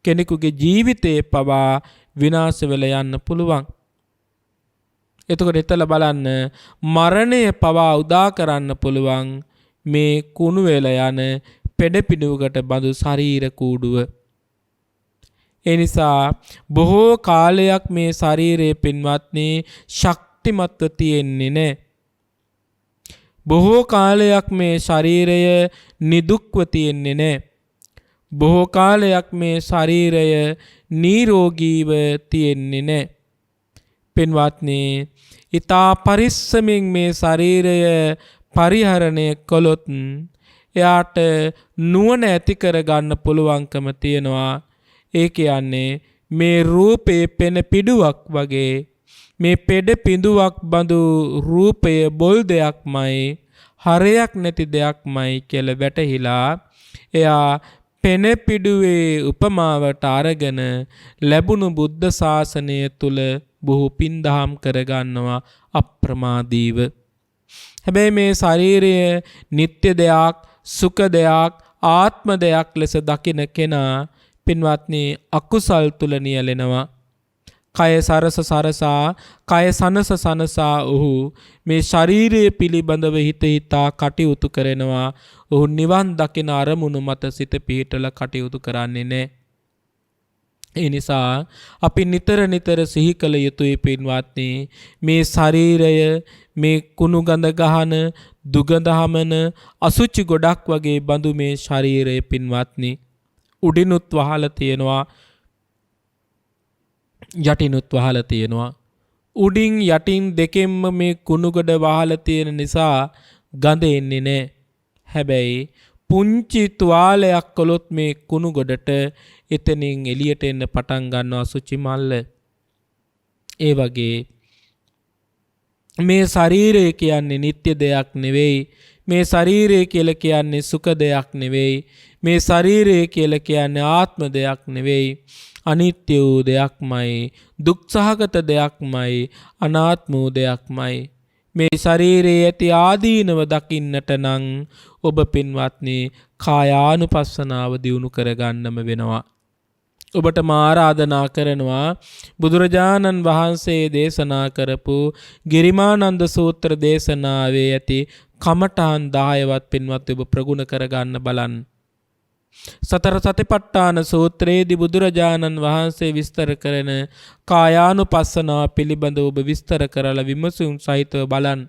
කෙනෙකුගේ ජීවිතේ පවා විනාශ වෙලා යන්න පුළුවන්. එතකොට එතල බලන්න මරණය පවා උදා කරන්න පුළුවන් මේ කුණු වෙලා යන පෙඩපිඩුවකට බඳු ශරීර කූඩුව. ඒ නිසා බොහෝ කාලයක් මේ ශරීරයේ පින්වත්නි ශක්තිමත්ව තියෙන්නේ නැහැ. බොහෝ කාලයක් මේ ශරීරය නිදුක්ව තියෙන්නේ නැහැ. බොහෝ කාලයක් මේ ශරීරය නිරෝගීව තියෙන්නේ නැහැ. පින්වත්නි ඊතා පරිස්සමින් මේ ශරීරය පරිහරණය කළොත් එයාට නුවණ ඇති කර ගන්න පුළුවන්කම තියෙනවා. ඒ කියන්නේ මේ රූපේ පෙන පිඩුවක් වගේ මේ පෙඩ පිඬුවක් බඳු රූපය බොල් දෙයක්මයි හරයක් නැති දෙයක්මයි කියලා වැටහිලා එයා පෙන පිඩුවේ උපමාවට අරගෙන ලැබුණු බුද්ධ ශාසනය තුල බොහෝ පින්දහම් කරගන්නවා අප්‍රමාදීව. හැබැයි මේ ශරීරය නিত্য දෙයක්, සුඛ දෙයක්, ආත්ම දෙයක් ලෙස දකින කෙනා පින්වත්නි අකුසල් තුල නියැලෙනවා. කය සරසා කය සනසා ඔහු මේ ශරීරය පිළිබඳව හිතා කටයුතු කරනවා. ඔහු නිවන් දකින අරමුණු මත සිත පිහිටලා කටයුතු කරන්නේ නැහැ. ඒ නිසා අපි නිතර සිහි කළ යුතුයි පින්වත්නි මේ ශරීරය මේ කුණු ගඳ ගහන දුගඳ හමන අසුචි ගොඩක් වගේ බඳු මේ ශරීරය පින්වත්නි උඩිනුත් වහලා තියෙනවා යටිනුත් වහලා තියෙනවා. උඩින් යටින් දෙකෙන්ම මේ කුණු ගොඩ වහලා තියෙන නිසා ගඳ එන්නේ නැහැ. හැබැයි පුංචි තුවාලයක් කළොත් මේ කුණු ගොඩට එතනින් එළියට එන්න පටන් ගන්නවා සුචි මල්ල. ඒ වගේ මේ ශරීරය කියන්නේ නිත්‍ය දෙයක් නෙවෙයි. මේ ශරීරය කියලා කියන්නේ සුඛ දෙයක් නෙවෙයි. මේ ශරීරය කියලා කියන්නේ ආත්ම දෙයක් නෙවෙයි. අනිත්‍ය වූ දෙයක්මයි, දුක් සහගත දෙයක්මයි, අනාත්ම වූ දෙයක්මයි. මේ ශරීරයේ ඇති ආදීනව දකින්නට නම් ඔබ පින්වත්නි කායානුපස්සනාව දියුණු කරගන්නම වෙනවා. ඔබට ආරාධනා කරනවා බුදුරජාණන් වහන්සේ දේශනා කරපු ගිරිමානන්ද සූත්‍ර දේශනාවේ ඇති කමඨාන් 10වත් පින්වත් ඔබ ප්‍රගුණ කරගන්න බලන්න. සතර සතිපට්ඨාන සූත්‍රයේදී බුදුරජාණන් වහන්සේ විස්තර කරන කායානුපස්සනාව පිළිබඳව ඔබ විස්තර කරලා විමසුම් සහිතව බලන්න.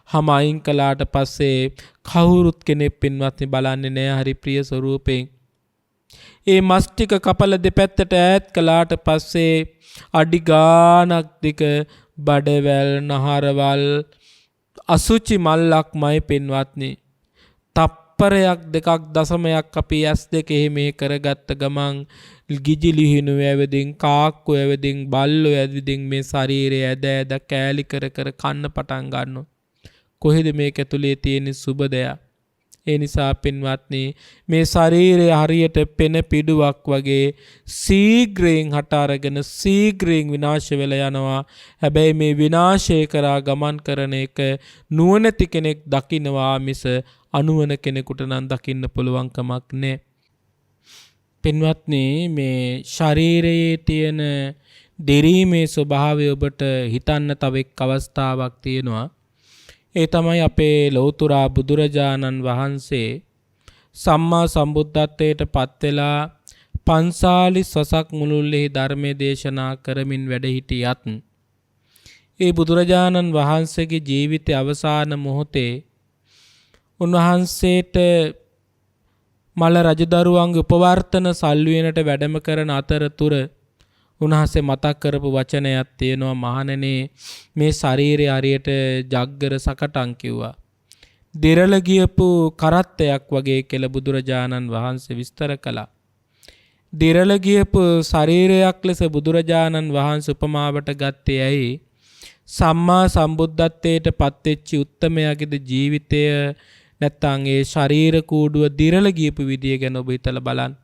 හැම අයින් කළාට පස්සේ කවුරුත් කෙනෙක් පින්වත්නි බලන්නේ නැහැ හරි ප්‍රිය ස්වරූපයෙන්. ඒ මස් ටික කපල දෙපැත්තට ඈත් කළාට පස්සේ අඩි ගානක් දිග බඩවැල් නහරවල් අසුචි මල්ලක්මයි පින්වත්නි. තප්පරයක් දෙකක් දශමයක් අපි ඇස් දෙක එහෙම කරගත්ත ගමන් ගිජිලිහිණු ඇවිදින් කාක්කු ඇවිදින් බල්ලෝ ඇවිදින් මේ ශරීරය ඇද කෑලි කර කන්න පටන් ගන්නවා. කොහෙද මේක ඇතුලේ තියෙන සුබ දෙයක්? ඒ නිසා පින්වත්නි මේ ශරීරය හරියට පෙන පිඩුවක් වගේ සීග්‍රයෙන් හට අරගෙන සීග්‍රයෙන් විනාශ වෙලා යනවා. හැබැයි මේ විනාශය කරා ගමන් කරන එක නුවණැති කෙනෙක් දකින්නවා මිස අනුවන කෙනෙකුට නම් දකින්න පුළුවන් කමක් නැහැ. පින්වත්නි මේ ශරීරයේ තියෙන දෙරීමේ ස්වභාවය ඔබට හිතන්න තව එක් අවස්ථාවක් තියෙනවා. ඒ තමයි අපේ ලෞතුරා බුදුරජාණන් වහන්සේ සම්මා සම්බුද්ධත්වයට පත් වෙලා 45 වසක් මුළුල්ලේ ධර්මයේ දේශනා කරමින් වැඩ සිටියත් ඒ බුදුරජාණන් වහන්සේගේ ජීවිතයේ අවසාන මොහොතේ උන්වහන්සේට මල්ල රජදරුවන්ගේ උපවර්තන සල්ුවෙනට වැඩම කරන අතරතුර උන්වහන්සේ මතක් කරපු වචනයක් තියෙනවා. මහණෙනි මේ ශරීරය හරියට ජග්ගර සකටන් කිව්වා. දිරල ගියපු කරත්තයක් වගේ කියලා බුදුරජාණන් වහන්සේ විස්තර කළා. දිරල ගියපු ශරීරයක් ලෙස බුදුරජාණන් වහන්සේ උපමාවට ගත්තේ ඇයි? සම්මා සම්බුද්ධත්වයට පත්වෙච්ච උත්තමයාගේ ජීවිතය නැත්තම් ඒ ශරීර කූඩුව දිරල ගියපු විදිය ගැන ඔබ හිතලා බලන්න.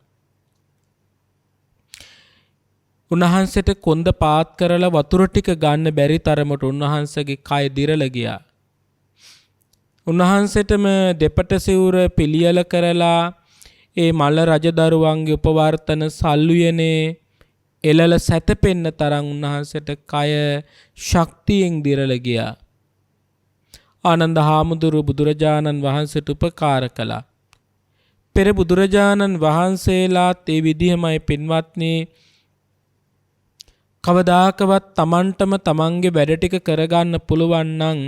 උන්වහන්සේට කොන්ද පාත් කරලා වතුර ටික ගන්න බැරි තරමට උන්වහන්සේගේ කය දිරල ගියා. උන්වහන්සේටම දෙපට සිවුර පිළියෙල කරලා ඒ මල්ල රජදරුවන්ගේ උපවර්තන සල්ුයනේ එළල සැතපෙන්න තරම් උන්වහන්සේට කය ශක්තියෙන් දිරල ගියා. ආනන්ද හාමුදුරුවෝ බුදුරජාණන් වහන්සේට උපකාර කළා. පෙර බුදුරජාණන් වහන්සේලාත් ඒ විදිහමයි පින්වත්නි කවදාකවත් තමන්ටම තමන්ගේ වැඩ ටික කරගන්න පුළුවන් නම්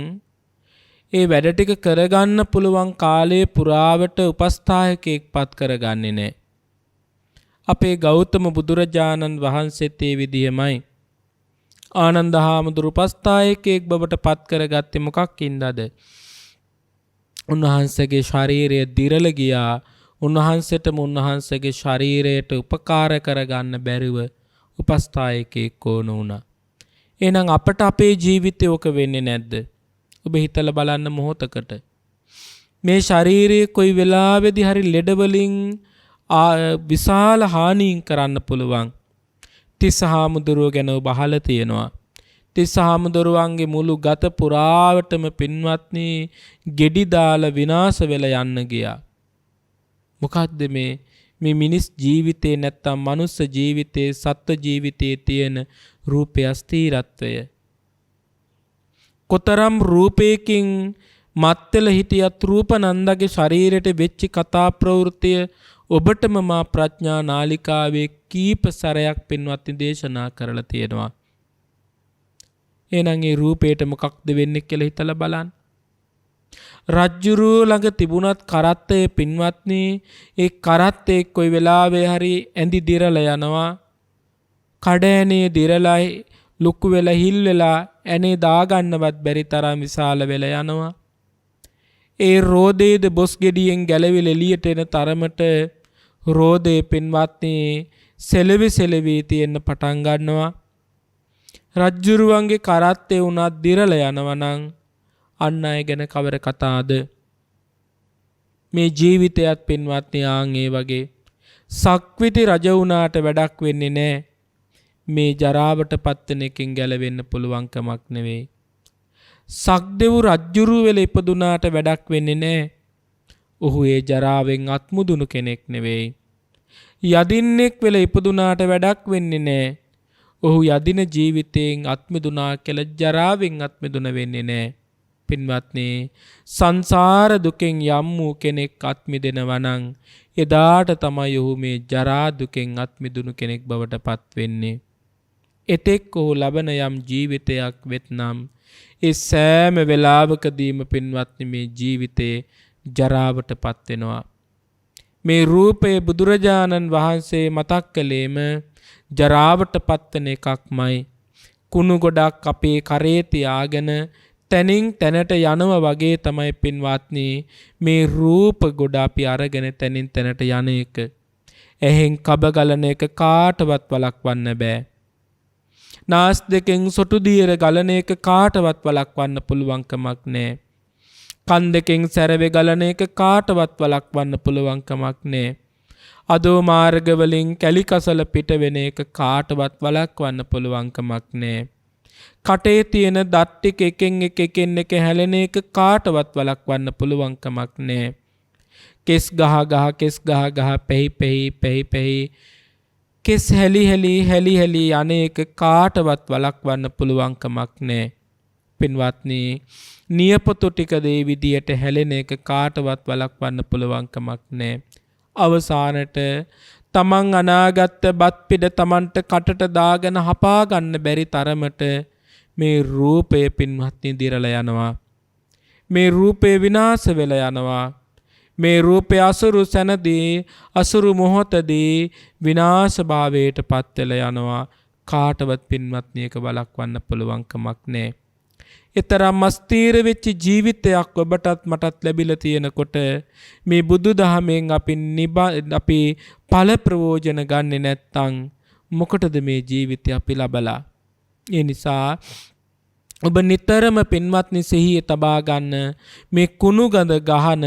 ඒ වැඩ ටික කරගන්න පුළුවන් කාලයේ පුරාවට උපස්ථායකයෙක් පත් කරගන්නේ නැහැ. අපේ ගෞතම බුදුරජාණන් වහන්සේත් ඒ විදිහමයි. ආනන්ද හාමුදුරු උපස්ථායකයෙක් බවට පත් කරගත්තේ මොකක්ින්දද? උන්වහන්සේගේ ශරීරය දිරල ගියා. උන්වහන්සේටම උන්වහන්සේගේ ශරීරයට උපකාර කරගන්න බැරිව උපස්ථායකයෙක් ඕන වුණා. එහෙනම් අපට අපේ ජීවිතේ ඔක වෙන්නේ නැද්ද? ඔබ හිතලා බලන්න මොහොතකට. මේ ශරීරයේ කොයි වෙලාවෙදි හරි ලෙඩ වලින් විශාල හානියක් කරන්න පුළුවන්. තිස්ස හාමුදුරුවෝ ගැන ඔබ අහලා තියෙනවා. තිස්ස හාමුදුරුවන්ගේ මුළු ගත පුරාවටම පින්වත්නි ගෙඩි දාලා විනාශ වෙලා යන්න ගියා. මොකද්ද මේ මිනිස් ජීවිතේ නැත්තම් මනුස්ස ජීවිතේ සත්ව ජීවිතේ තියෙන රූපේ අස්ථීරත්වය? කොතරම් රූපයකින් මත්වල හිටියත් රූපනන්දගේ ශරීරයට වෙච්ච කතා ප්‍රවෘත්තිය ඔබටම මා ප්‍රඥා නාලිකාවේ කීප සැරයක් පින්වත්නි දේශනා කරලා තියෙනවා. එහෙනම් ඒ රූපේට මොකක්ද වෙන්නේ කියලා හිතලා බලන්න. රජ්ජුරුව ළඟ තිබුණත් කරත්තේ පින්වත්නි ඒ කරත්තේ කොයි වෙලාවෙ හරි ඇඳි දිරලා යනවා. කඩෑනේ දිරලා ලොකු වෙලා හිල් වෙලා ඇනේ දාගන්නවත් බැරි තරම් විශාල වෙලා යනවා. ඒ රෝදේද බොස් ගෙඩියෙන් ගැලවිලා එළියට එන තරමට රෝදේ පින්වත්නි සෙලවි තියෙන්න පටන් ගන්නවා. රජ්ජුරුවන්ගේ කරත්තේ උනත් දිරලා යනවා නම් අන් අය ගැන කවර කතාද? මේ ජීවිතයත් පින්වත්නි ආන් ඒ වගේ සක්විති රජ වුණාට වැඩක් වෙන්නේ නැහැ. මේ ජරාවට පත්වෙන එකෙන් ගැලවෙන්න පුළුවන් කමක් නෙවෙයි. සක්දෙව් රජ්ජුරුව වෙලා ඉපදුනාට වැඩක් වෙන්නේ නැහැ. ඔහු ඒ ජරාවෙන් අත්මුදුණු කෙනෙක් නෙවෙයි. යදින්නෙක් වෙලා ඉපදුනාට වැඩක් වෙන්නේ නැහැ. ඔහු යදින ජීවිතයෙන් අත්මිදුණා කියලා ජරාවෙන් අත්මිදුණ වෙන්නේ නැහැ. පින්වත්නි සංසාර දුකෙන් යම් වූ කෙනෙක් අත්මිදෙනවා නම් එදාට තමයි ඔහු මේ ජරා දුකෙන් අත්මිදුණු කෙනෙක් බවට පත් වෙන්නේ. එතෙක් ඔහු ලබන යම් ජීවිතයක් වෙත්නම් ඒ සෑම වෙලාවකදීම පින්වත්නි මේ ජීවිතේ ජරාවට පත් වෙනවා. මේ රූපේ බුදුරජාණන් වහන්සේ මතක් කළේම ජරාවට පත්වන එකක්මයි. කුණු ගොඩක් අපේ කරේ තියාගෙන තනින් තැනට යනවා වගේ තමයි පින්වත්නි මේ රූප ගොඩ අපි අරගෙන තනින් තැනට යන එක. එහෙන් කබ ගලන එක කාටවත් වළක්වන්න බෑ. නාස් දෙකෙන් සොටු දියර ගලන එක කාටවත් වළක්වන්න පුළුවන් කමක් නෑ. කන් දෙකෙන් සැරවේ ගලන එක කාටවත් වළක්වන්න පුළුවන් කමක් නෑ. අදෝ මාර්ග වලින් කැලිකසල පිට වෙන එක කාටවත් වළක්වන්න පුළුවන් කමක් නෑ. කටේ තියෙන දත් ටික එකෙන් එක හැලෙන එක කාටවත් වළක්වන්න පුළුවන් කමක් නෑ. කෙස් ගහ ගහ පැහි කෙස් හැලි අනේක කාටවත් වළක්වන්න පුළුවන් කමක් නැහැ. පින්වත්නි, නියපොතු ටික දේ විදියට හැලෙන එක කාටවත් වළක්වන්න පුළුවන් කමක් නැහැ. අවසානට තමන් අනාගත බත් පිඩ තමන්ට කටට දාගෙන හපා ගන්න බැරි තරමට මේ රූපය පින්වත්නි දිරලා යනවා. මේ රූපය විනාශ වෙලා යනවා. මේ රූපය අසුරු සැනදී අසුරු මොහොතදී විනාශ භාවයට පත් වෙලා යනවා. කාටවත් පින්වත්නි එක වළක්වන්න පුළුවන් කමක් නැහැ. ඊතරම් අස්තීර වෙච්ච ජීවිතයක් ඔබටත් මටත් ලැබිලා තියෙනකොට මේ බුදු දහමෙන් අපි ඵල ප්‍රයෝජන ගන්නෙ නැත්තම් මොකටද මේ ජීවිතය අපි ලබලා? ඒ නිසා ඔබ නිතරම පින්වත්නි සිහිය තබා ගන්න මේ කුණු ගඳ ගහන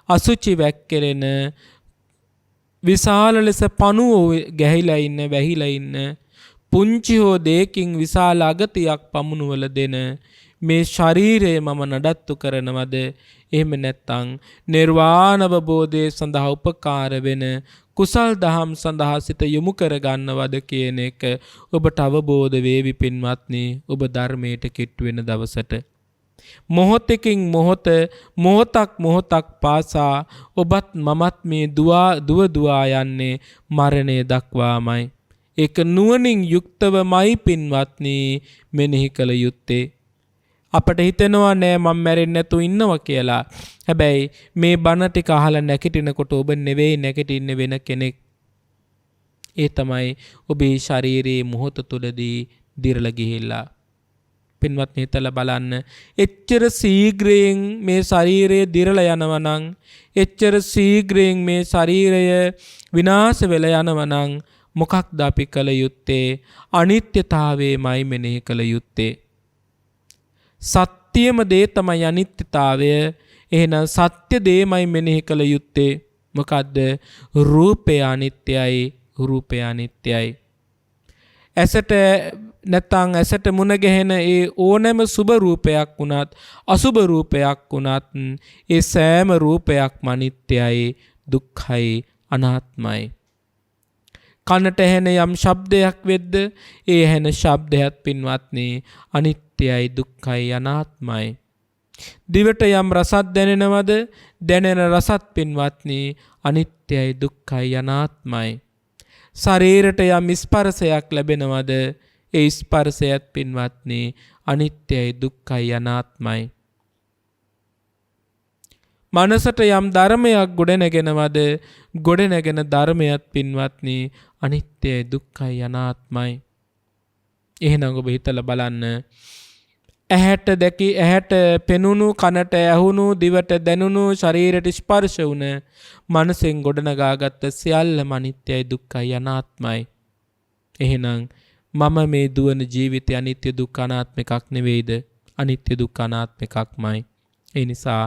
අසුචි වැක්කිරෙන විශාල ලෙස පණුව ගැහිලා ඉන්න වැහිලා ඉන්න පුංචි හෝ දෙයකින් විශාල අගතියක් පමුණුවල දෙන මේ ශරීරය මම නඩත්තු කරනවද? එහෙම නැත්නම් නිර්වාණ අවබෝධය සඳහා උපකාර වෙන කුසල් දහම් සඳහා සිත යොමු කර ගන්නවද කියන එක ඔබට අවබෝධ වේවි පින්වත්නි. ඔබ ධර්මයට කිට්ටු වෙන දවසට මොහොතකින් මොහොතක් පාසා ඔබත් මමත් මේ දුවා යන්නේ මරණය දක්වාමයි. ඒක නුවණින් යුක්තවමයි පින්වත්නි මෙනෙහි කළ යුත්තේ. අපට හිතෙනවා නෑ මම මැරෙන්නේ නැතුව ඉන්නවා කියලා. හැබැයි මේ බණ ටික අහලා නැගිටිනකොට ඔබ නෙවෙයි නැගිටින්නේ වෙන කෙනෙක්. ඒ තමයි ඔබේ ශරීරයේ මොහොත තුලදී දිරලා ගිහිල්ලා. පින්වත්නි හිතලා බලන්න. එච්චර ශීඝ්‍රයෙන් මේ ශරීරය දිරලා යනවා නම්, එච්චර ශීඝ්‍රයෙන් මේ ශරීරය විනාශ වෙලා යනවා නම් මොකක්ද අපි කළ යුත්තේ? අනිත්‍යතාවයමයි මෙනෙහි කළ යුත්තේ. සත්‍යම දේ තමයි අනිත්‍යතාවය. එහෙනම් සත්‍ය දේමයි මෙනෙහි කළ යුත්තේ. මොකද්ද? රූපය අනිත්‍යයි, රූපය අනිත්‍යයි. ඇසට මුණ ගැහෙන ඒ ඕනෑම සුබ රූපයක් වුණත් අසුබ රූපයක් වුණත් ඒ සෑම රූපයක්ම අනිත්‍යයි, දුක්ඛයි, අනාත්මයි. කනට ඇහෙන යම් ශබ්දයක් වෙද්ද ඒ ඇහෙන ශබ්දයත් පින්වත්නි අනිත්‍යයි, දුක්ඛයි, අනාත්මයි. දිවට යම් රසක් දැනෙනවද? දැනෙන රසත් පින්වත්නි අනිත්‍යයි, දුක්ඛයි, අනාත්මයි. ශරීරයට යම් ස්පර්ශයක් ලැබෙනවද? ඒ ස්පර්ශයත් පින්වත්නි අනිත්‍යයි, දුක්ඛයි, අනාත්මයි. මනසට යම් ධර්මයක් ගොඩනගෙනවද? ගොඩනගෙන ධර්මයක් පින්වත්නි අනිත්‍යයි, දුක්ඛයි, අනාත්මයි. එහෙනම් ඔබ හිතලා බලන්න. ඇහැට පෙනුණු, කනට ඇහුණු, දිවට දැනුණු, ශරීරයට ස්පර්ශ වුණ, මනසෙන් ගොඩනගාගත්ත සියල්ලම අනිත්‍යයි, දුක්ඛයි, අනාත්මයි. එහෙනම් මම මේ දුවන ජීවිතය අනිත්‍ය, දුක්ඛ, අනාත්ම එකක් නෙවෙයිද? අනිත්‍ය, දුක්ඛ, අනාත්ම එකක්මයි. ඒ නිසා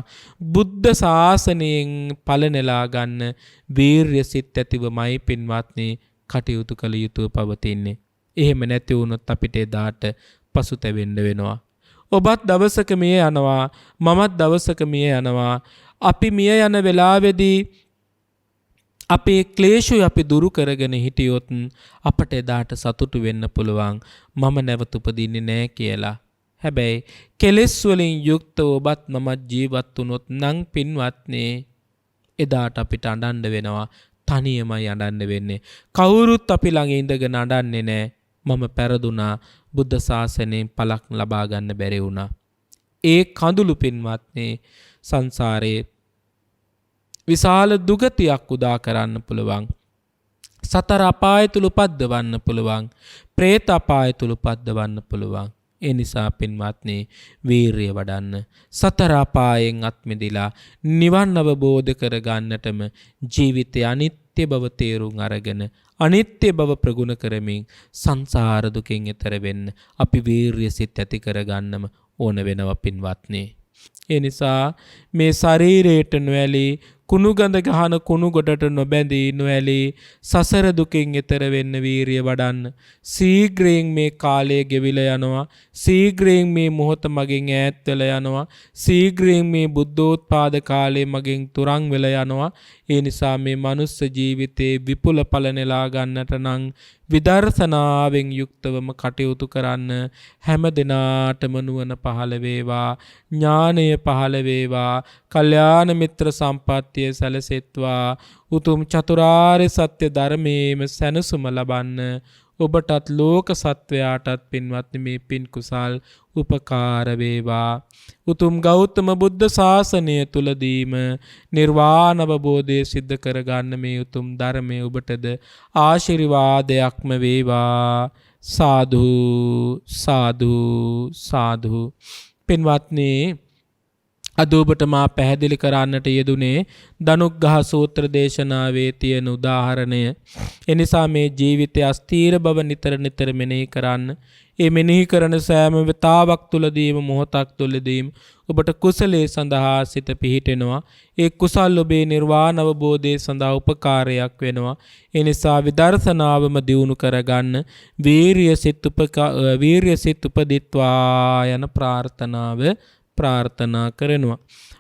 බුද්ධ ශාසනයෙන් ඵල නෙලා ගන්න වීර්ය සිත් ඇතිවමයි පින්වත්නි කටයුතු කළ යුතුව පවතින්නේ. එහෙම නැති වුණොත් අපිට එදාට පසුතැවෙන්න වෙනවා. ඔබත් දවසක මිය යනවා, මමත් දවසක මිය යනවා. අපි මිය යන වෙලාවේදී අපේ ක්ලේශය අපි දුරු කරගෙන හිටියොත් අපට එදාට සතුටු වෙන්න පුළුවන් මම නැවත උපදින්නේ නැහැ කියලා. හැබැයි කෙලෙස් වලින් යුක්තව ඔබත් මමත් ජීවත් වුණොත් නම් පින්වත්නි එදාට අපිට අඬන්න වෙනවා. තනියමයි අඬන්න වෙන්නේ. කවුරුත් අපි ළඟ ඉඳගෙන අඬන්නේ නැහැ. මම පෙරදුනා, බුද්ධ ශාසනයෙන් පලක් ලබා ගන්න බැරි වුණා. ඒ කඳුළු පින්වත්නි සංසාරයේ විශාල දුගතියක් උදා කරන්න පුළුවන්. සතර අපාය තුල උපද්දවන්න පුළුවන්. പ്രേත අපාය තුල උපද්දවන්න පුළුවන්. ඒ නිසා පින්වත්නි වීරිය වඩන්න. සතර අපායෙන් අත් මිදලා නිවන් අවබෝධ කර ගන්නටම ජීවිතය අනිත්‍ය බව තේරුම් අරගෙන අනිත්‍ය බව ප්‍රගුණ කරමින් සංසාර දුකෙන් එතර වෙන්න අපි වීරිය සිත් ඇති කර ගන්නම ඕන වෙනවා පින්වත්නි. ඒ නිසා මේ ශරීරයට නොඇලී කුණු ගඳ ගහන කුණු ගොඩට නොබැඳී නොඇලී සසර දුකින් එතර වෙන්න වීරිය වඩන්න. සීග්‍රයෙන් මේ කාලය ගෙවිලා යනවා. සීග්‍රයෙන් මේ මොහොත මගෙන් ඈත් වෙලා යනවා. සීග්‍රයෙන් මේ බුද්ධෝත්පාද කාලය මගෙන් තුරන් වෙලා යනවා. ඒ නිසා මේ මනුස්ස ජීවිතේ විපුල ඵල නෙලා ගන්නට නම් විදර්ශනාවෙන් යුක්තවම කටයුතු කරන්න. හැම දිනාටම නුවණ පහළ වේවා, ඥානය පහළ වේවා, කල්යාණ මිත්‍ර සම්පත්තිය සැලසෙත්වා, උතුම් චතුරාර්ය සත්‍ය ධර්මයේම සැනසුම ලබන්න. ඔබටත් ලෝක සත්වයාටත් පින්වත්නි මේ පින් කුසල් උපකාර වේවා. උතුම් ගෞතම බුද්ධ ශාසනය තුලදීම නිර්වාණ අවබෝධය සිද්ධ කරගන්න මේ උතුම් ධර්මය ඔබටද ආශිර්වාදයක්ම වේවා. සාදු සාදු සාදු. පින්වත්නි, අද ඔබට මා පැහැදිලි කරන්නට යෙදුනේ ධනුග්ගහ සූත්‍ර දේශනාවේ තියෙන උදාහරණය. එනිසා මේ ජීවිතයේ අස්තීර බව නිතර නිතර මෙනෙහි කරන්න. ඒ මෙනෙහි කරන සෑම වතාවක් තුලදීම මොහොතක් තුලදීම ඔබට කුසලයේ සඳහා සිත පිහිටෙනවා. ඒ කුසල් ඔබේ නිර්වාණ අවබෝධය සඳහා උපකාරයක් වෙනවා. ඒ නිසා විදර්ශනාවම දියුණු කරගන්න වීරිය සිත් උපදිත්වා යන ප්‍රාර්ථනා කරනවා.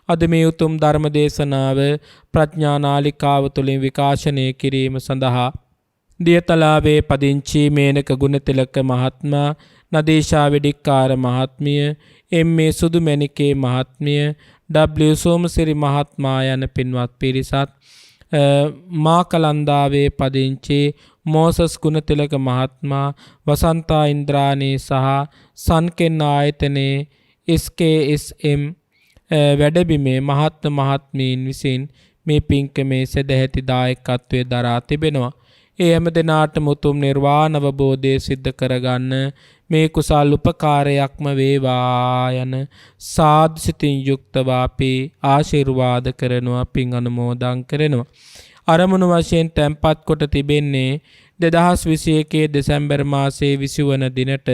අද මේ උතුම් ධර්ම දේශනාව ප්‍රඥා නාලිකාව තුළින් විකාශනය කිරීම සඳහා දියතලාවේ පදිංචි මේනක ගුණතිලක මහත්මයා, නදීෂා වෙඩික්කාර මහත්මිය, එම්.ඒ. සුදුමැණිකේ මහත්මිය, W. සෝමසිරි මහත්මයා යන පින්වත් පිරිසත්, මාකලන්දාවේ පදිංචි මෝසස් ගුණතිලක මහත්මයා, වසන්තා ඉන්ද්‍රාණී සහ සන්කෙන් ආයතනයේ SKSM වැඩබිමේ මහත්මීන් විසින් මේ පින්කමේ සදැහැති දායකත්වයේ දරා තිබෙනවා. ඒ හැම දිනාටම උතුම් නිර්වාණ අවබෝධය සිද්ධ කරගන්න මේ කුසල් උපකාරයක්ම වේවා යන සාදු සිතින් යුක්තව අපි ආශිර්වාද කරනවා, පින් අනුමෝදන් කරනවා. අරමුණු වශයෙන් තැන්පත් කොට තිබෙන්නේ 2021 දෙසැම්බර් මාසයේ 20 වන දිනට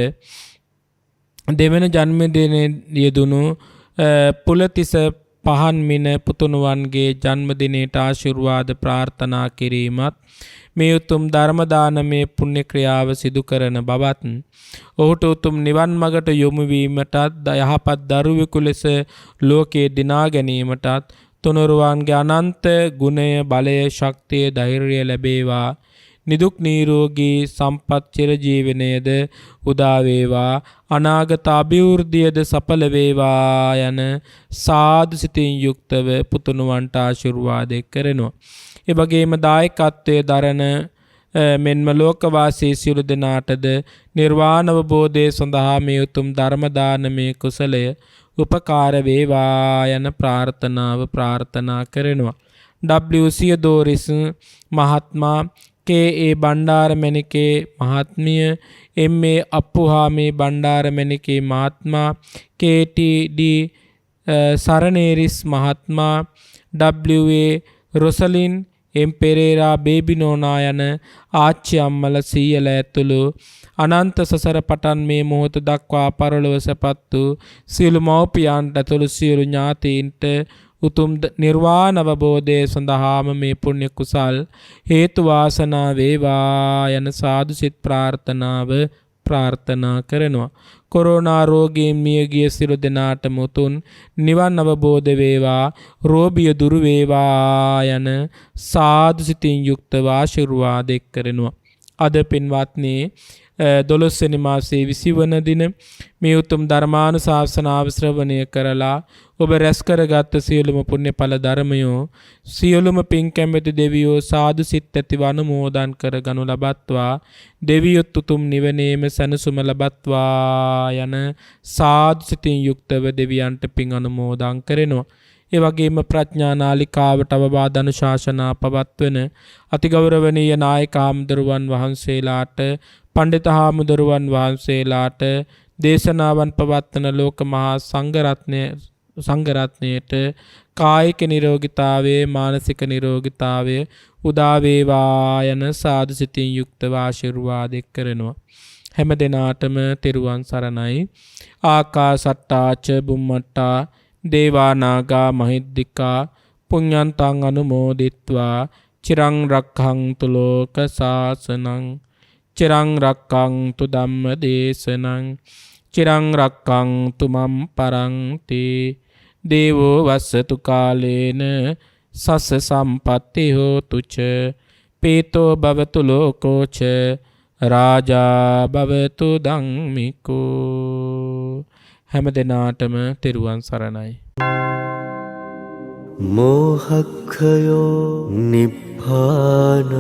දෙවන ජන්මදිනයේ යෙදුණු පුලතිස පහන් මින පුතුණුවන්ගේ ජන්මදිනයට ආශිර්වාද ප්‍රාර්ථනා කිරීමත් මේ උතුම් ධර්ම දානමය පුණ්‍ය ක්‍රියාව සිදු කරන බවත්, ඔහුට උතුම් නිවන් මඟට යොමු වීමටත් යහපත් දරුවෙකු ලෙස ලෝකයේ දිනා ගැනීමටත් තුනුරුවන්ගේ අනන්ත ගුණය, බලය, ශක්තිය, ධෛර්යය ලැබේවා. නිදුක් නිරෝගී සම්පත් චිරජීවනයේද උදා වේවා. අනාගත අභිවෘද්ධියද සඵල වේවා යන සාදු සිතින් යුක්තව පුතුණුවන්ට ආශිර්වාද කරනවා. ඒ වගේම දායකත්වයේ දරන මෙන්ම ලෝකවාසී සියලු දෙනාටද නිර්වාණ අවබෝධය සඳහා මේ උතුම් ධර්ම දානමය කුසලය උපකාර වේවා යන ප්‍රාර්ථනා කරනවා. W. සියදෝරිස් මහත්මයා, K.A. බණ්ඩාරමැණිකේ මහත්මිය, M.A. අප්පුහාමී බණ්ඩාරමැණිකේ මහත්මයා, K.T.D. සරණේරිස් මහත්මයා, W.A. රොසලින්, M. පෙරේරා බේබිනෝනා යන ආච්චි අම්මල සීයල ඇතුළු අනන්ත සසර පටන් මේ මොහොත දක්වා පරලොව සැපත් වූ සියලු මව්පියන්ට ඇතුළු සියලු ඥාතීන්ට උතුම් නිර්වාණ අවබෝධය සඳහාම මේ පුණ්‍ය කුසල් හේතු වාසනා වේවා යන සාදු සිත් ප්‍රාර්ථනා කරනවා. කොරෝනා රෝගයෙන් මියගිය සියලු දෙනාටම උතුම් නිවන් අවබෝධ වේවා, රෝගිය දුරු වේවා යන සාදු සිතින් යුක්තව ආශිර්වාද කරනවා. අද පින්වත්නි 12 වෙනි මාසයේ 20 වන දින මේ උතුම් ධර්මානුශාසනාව ශ්‍රවණය කරලා ඔබ රැස් කරගත් සියලුම පුණ්‍ය ඵල ධර්මයෝ සියලුම පින් කැමැති දෙවියෝ සාදු සිත් ඇතිව අනුමෝදන් කරගනු ලබත්වා. දෙවියොත් උතුම් නිවනේම සැනසුම ලබත්වා යන සාදු සිතින් යුක්තව දෙවියන්ට පින් අනුමෝදන් කරනවා. ඒ වගේම ප්‍රඥා නාලිකාවට අවවාද අනුශාසනා පවත්වන අතිගෞරවනීය නායක හාමුදුරුවන් වහන්සේලාට, පඬිත හාමුදුරුවන් වහන්සේලාට, දේශනාවන් පවත්වන ලෝක මහා සංඝරත්නයට කායික නිරෝගීතාවයේ, මානසික නිරෝගීතාවයේ උදා වේවා යන සාදු සිතින් යුක්තව ආශිර්වාද කරනවා. හැම දිනාටම තෙරුවන් සරණයි. ආකාසට්ටාච බුම්මට්ටා දේවානාගා මහිද්దికා පුඤ්ඤන්තං අනුමෝදිත්වා චිරං රක්ඛන්තු ලෝක සාසනං චිරං රක්ඛන්තු ධම්ම දේශනං චිරං රක්ඛන්තු මම් පරන්ති දේවෝ වස්සතු කාලේන සස්ස සම්පත්ති හෝතු ච පීතෝ භවතු ලෝකෝ ච රාජා භවතු ධම්මිකෝ. හැම දිනාටම තෙරුවන් සරණයි. මෝහක්ඛයෝ නිබ්බානං